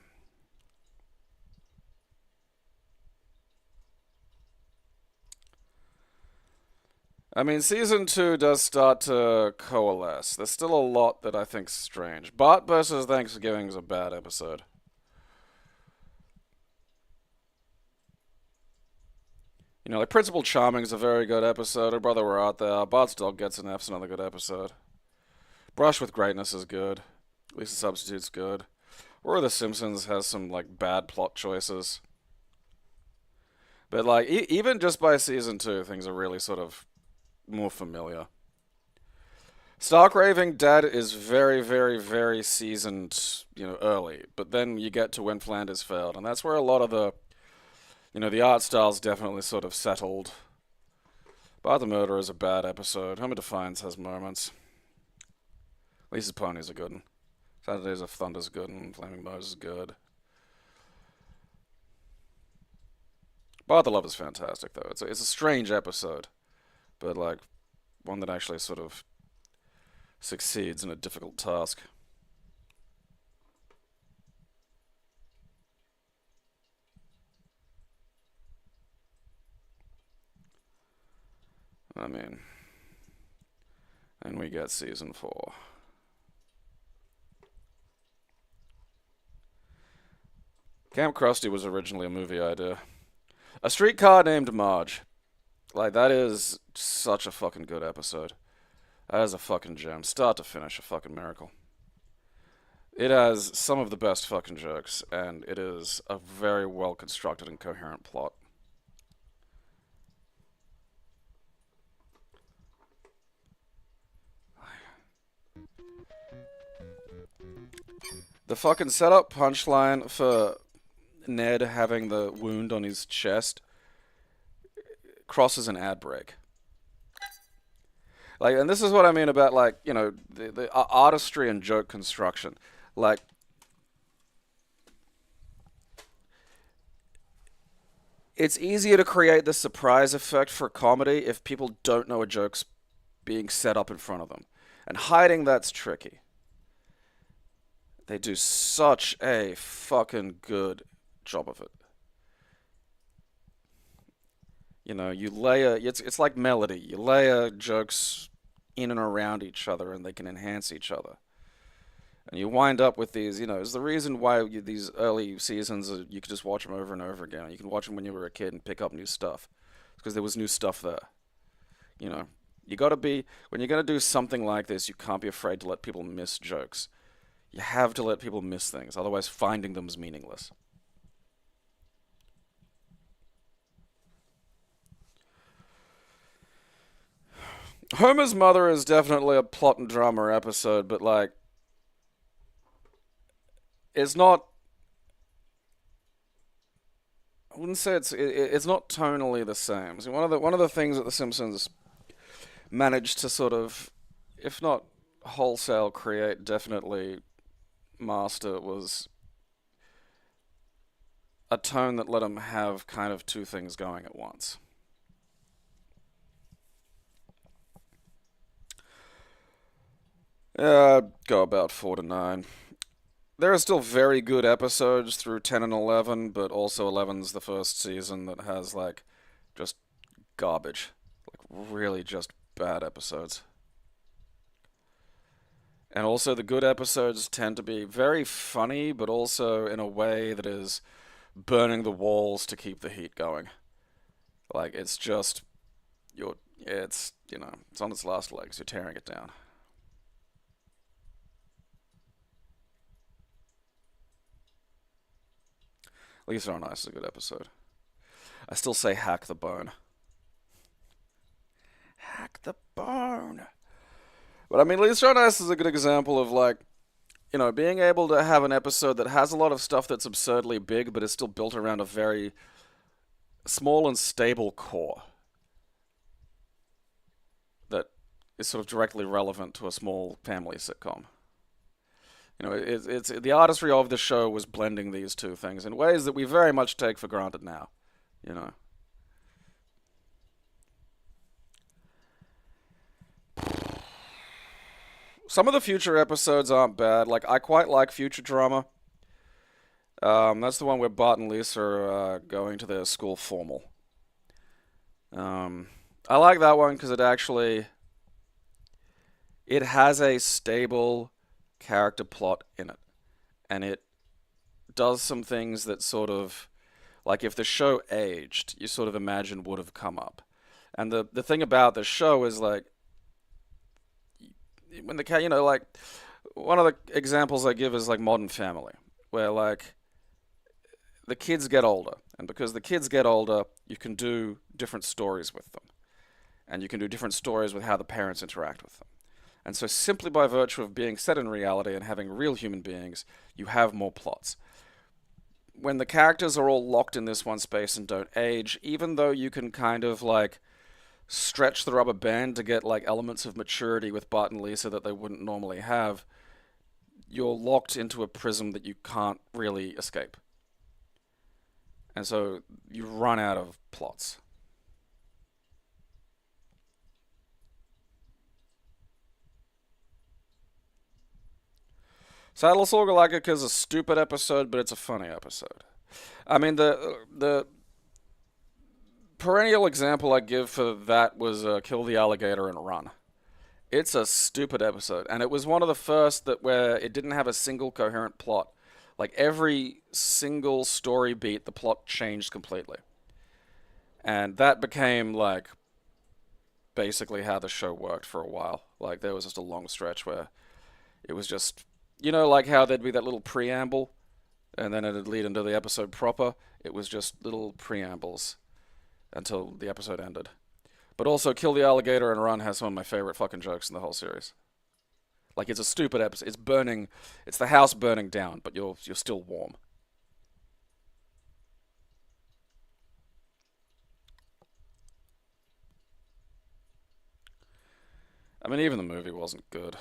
I mean, season 2 does start to coalesce. There's still a lot that I think's strange. Bart vs. Thanksgiving is a bad episode. Like Principal Charming's a very good episode. Her Brother We're Out There. Bart's Dog Gets an F's another good episode. Brush with Greatness is good. Lisa Substitute's good. War of the Simpsons has some, like, bad plot choices. But, like, even just by season 2, things are really sort of more familiar. Stark Raving Dad is very, very, very seasoned, early. But then you get to When Flanders Failed, and that's where a lot of the... the art style's definitely sort of settled. Bart the Murderer is a bad episode. Homer Defiance has moments. Lisa's Pony's a good one. Saturdays of Thunder's good and Flaming Moe's is good. Bart the Love is fantastic, though. It's a strange episode. But, like, one that actually sort of succeeds in a difficult task. I mean, and we get season 4. Camp Krusty was originally a movie idea. A Streetcar Named Marge. Like, that is such a fucking good episode. That is a fucking gem. Start to finish, a fucking miracle. It has some of the best fucking jokes, and it is a very well constructed and coherent plot. The fucking setup punchline for Ned having the wound on his chest crosses an ad break. Like, and this is what I mean about, like, you know, the artistry and joke construction. Like, it's easier to create the surprise effect for comedy if people don't know a joke's being set up in front of them. And hiding that's tricky. They do such a fucking good job of it. You know, you layer, it's like melody. You layer jokes in and around each other and they can enhance each other. And you wind up with these, you know, it's the reason why these early seasons, you could just watch them over and over again. You can watch them when you were a kid and pick up new stuff. Because there was new stuff there. You know, you gotta be, when you're gonna do something like this, you can't be afraid to let people miss jokes. You have to let people miss things, otherwise finding them is meaningless. Homer's Mother is definitely a plot and drama episode, but, like, it's not, I wouldn't say it's not tonally the same. So one of the things that The Simpsons managed to sort of, if not wholesale create, definitely master, was a tone that let them have kind of two things going at once. Go about 4 to 9. There are still very good episodes through 10 and 11, but also 11's the first season that has, like, just garbage. Like, really just bad episodes. And also the good episodes tend to be very funny, but also in a way that is burning the walls to keep the heat going. Like, it's just, it's, you know, it's on its last legs. You're tearing it down. Lisa on Ice is a good episode. I still say hack the bone. Hack the bone. But I mean, Lisa on Ice is a good example of, like, you know, being able to have an episode that has a lot of stuff that's absurdly big, but is still built around a very small and stable core that is sort of directly relevant to a small family sitcom. You know, it's the artistry of the show was blending these two things in ways that we very much take for granted now. You know. Some of the future episodes aren't bad. Like, I quite like Future-Drama. That's the one where Bart and Lisa are going to their school formal. I like that one because it has a stable character plot in it, and it does some things that sort of, like, if the show aged, you sort of imagine would have come up. And the thing about the show is, like, when you know, like, one of the examples I give is, like, Modern Family, where, like, the kids get older, and because the kids get older, you can do different stories with them, and you can do different stories with how the parents interact with them. And so simply by virtue of being set in reality and having real human beings, you have more plots. When the characters are all locked in this one space and don't age, even though you can kind of, like, stretch the rubber band to get, like, elements of maturity with Bart and Lisa that they wouldn't normally have, you're locked into a prism that you can't really escape. And so you run out of plots. Saddle-Sorgalaka is a stupid episode, but it's a funny episode. I mean, the perennial example I give for that was Kill the Alligator and Run. It's a stupid episode, and it was one of the first where it didn't have a single coherent plot. Like, every single story beat, the plot changed completely. And that became, like, basically how the show worked for a while. Like, there was just a long stretch where it was just, you know, like how there'd be that little preamble, and then it'd lead into the episode proper. It was just little preambles until the episode ended. But also, Kill the Alligator and Run has some of my favorite fucking jokes in the whole series. Like, it's a stupid episode. It's burning. It's the house burning down, but you're still warm. I mean, even the movie wasn't good.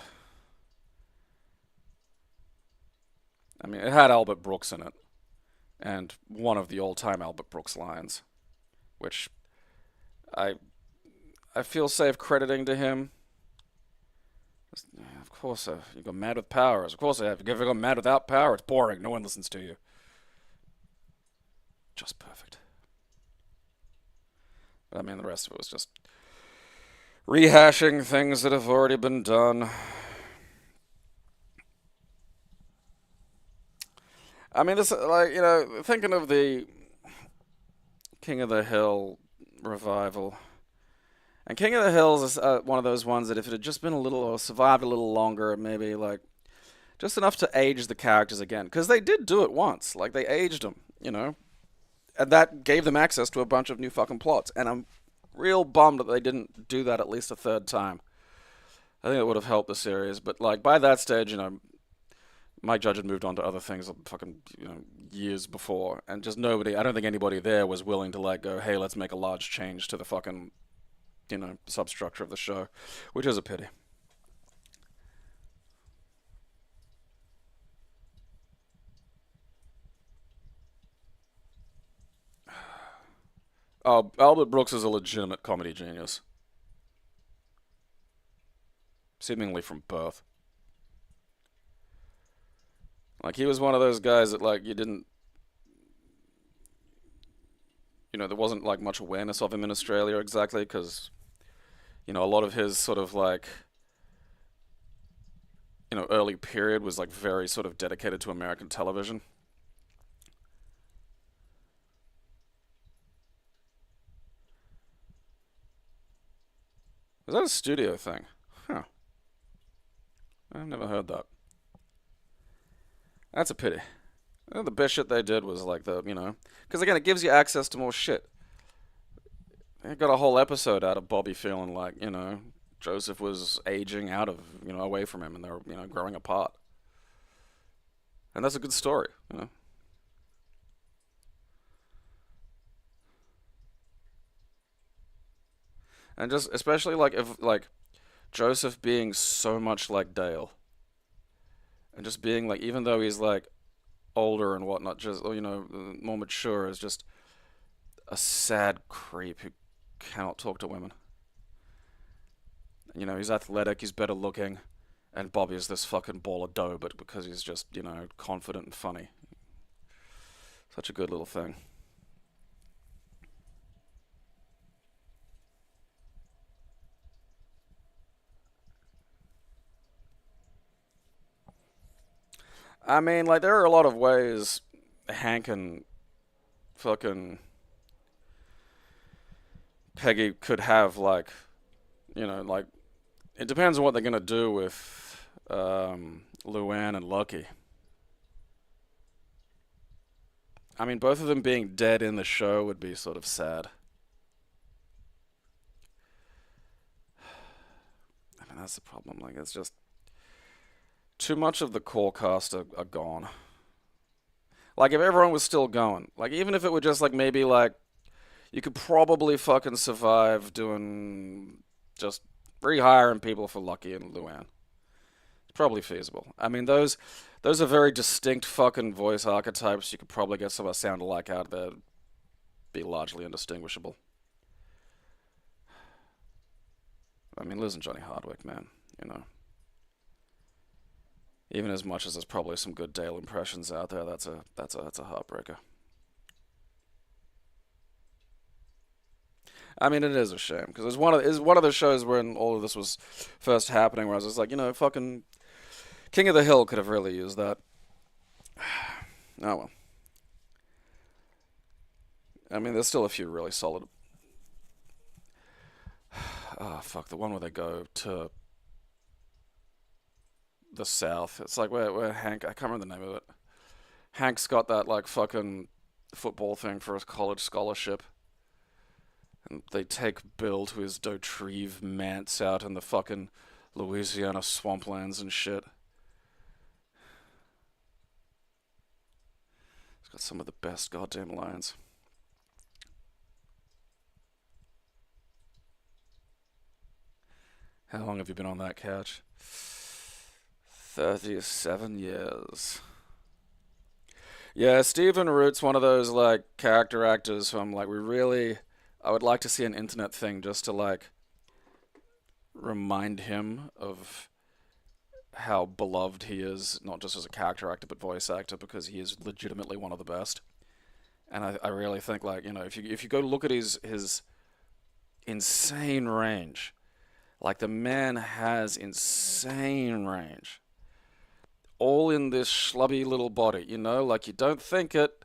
I mean, it had Albert Brooks in it, and one of the all-time Albert Brooks lines, which I I feel safe crediting to him. Yeah, of course, you got mad with powers. Of course I have. If you ever got mad without power, it's boring. No one listens to you. Just perfect. But I mean, the rest of it was just rehashing things that have already been done. I mean, this, like, you know, thinking of the King of the Hill revival. And King of the Hills is one of those ones that if it had just been a little, or survived a little longer, maybe, like, just enough to age the characters again. Because they did do it once. Like, they aged them, you know? And that gave them access to a bunch of new fucking plots. And I'm real bummed that they didn't do that at least a third time. I think it would have helped the series. But, like, by that stage, you know, Mike Judge had moved on to other things fucking, you know, years before. And just nobody, I don't think anybody there was willing to, like, go, hey, let's make a large change to the fucking, you know, substructure of the show. Which is a pity. Oh, Albert Brooks is a legitimate comedy genius. Seemingly from birth. Like, he was one of those guys that, like, you didn't... You know, there wasn't, like, much awareness of him in Australia exactly, because, you know, a lot of his sort of, like, you know, early period was, like, very sort of dedicated to American television. Was that a studio thing? Huh. I've never heard that. That's a pity. The best shit they did was like the, you know, because again, it gives you access to more shit. They got a whole episode out of Bobby feeling like, you know, Joseph was aging out of, you know, away from him and they were, you know, growing apart. And that's a good story, you know. And just, especially like, if, like, Joseph being so much like Dale. And just being like, even though he's like older and whatnot, just, you know, more mature, is just a sad creep who cannot talk to women. You know, he's athletic, he's better looking, and Bobby is this fucking ball of dough, but because he's just, you know, confident and funny. Such a good little thing. I mean, like, there are a lot of ways Hank and fucking Peggy could have, like, you know, like, it depends on what they're gonna do with Luann and Lucky. I mean, both of them being dead in the show would be sort of sad. I mean, that's the problem. Like, it's just too much of the core cast are gone. Like, if everyone was still going, like, even if it were just, like, maybe, like, you could probably fucking survive doing just rehiring people for Lucky and Luann. It's probably feasible. I mean, those are very distinct fucking voice archetypes. You could probably get some sound alike out there. Be largely indistinguishable. I mean, Liz and Johnny Hardwick, man, you know. Even as much as there's probably some good Dale impressions out there, that's a heartbreaker. I mean, it is a shame because it's one of the shows when all of this was first happening, where I was just like, you know, fucking King of the Hill could have really used that. Oh well. I mean, there's still a few really solid. Oh fuck, the one where they go to the South. It's like where Hank, I can't remember the name of it. Hank's got that like fucking football thing for his college scholarship. And they take Bill to his Dotrieve manse out in the fucking Louisiana swamplands and shit. It's got some of the best goddamn lines. How long have you been on that couch? 37 years. Yeah, Stephen Root's one of those, like, character actors who I'm like, I would like to see an internet thing just to, like, remind him of how beloved he is, not just as a character actor, but voice actor, because he is legitimately one of the best. And I really think, like, you know, if you go look at his insane range, like, the man has insane range. All in this schlubby little body, you know? Like, you don't think it.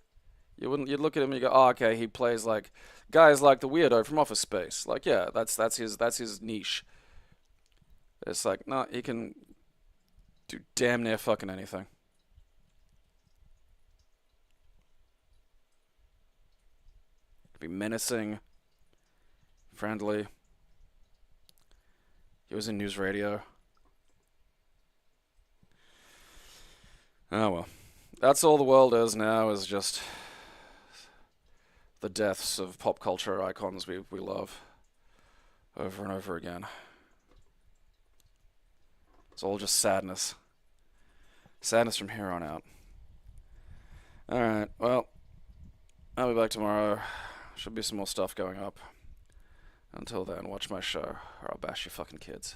You'd look at him and you go, oh, okay, he plays like guys like the weirdo from Office Space. Like, yeah, that's his niche. It's like, no, he can do damn near fucking anything. Be menacing, friendly. He was in news radio. Oh well. That's all the world is now, is just the deaths of pop culture icons we love over and over again. It's all just sadness. Sadness from here on out. Alright, well, I'll be back tomorrow. Should be some more stuff going up. Until then, watch my show, or I'll bash your fucking kids.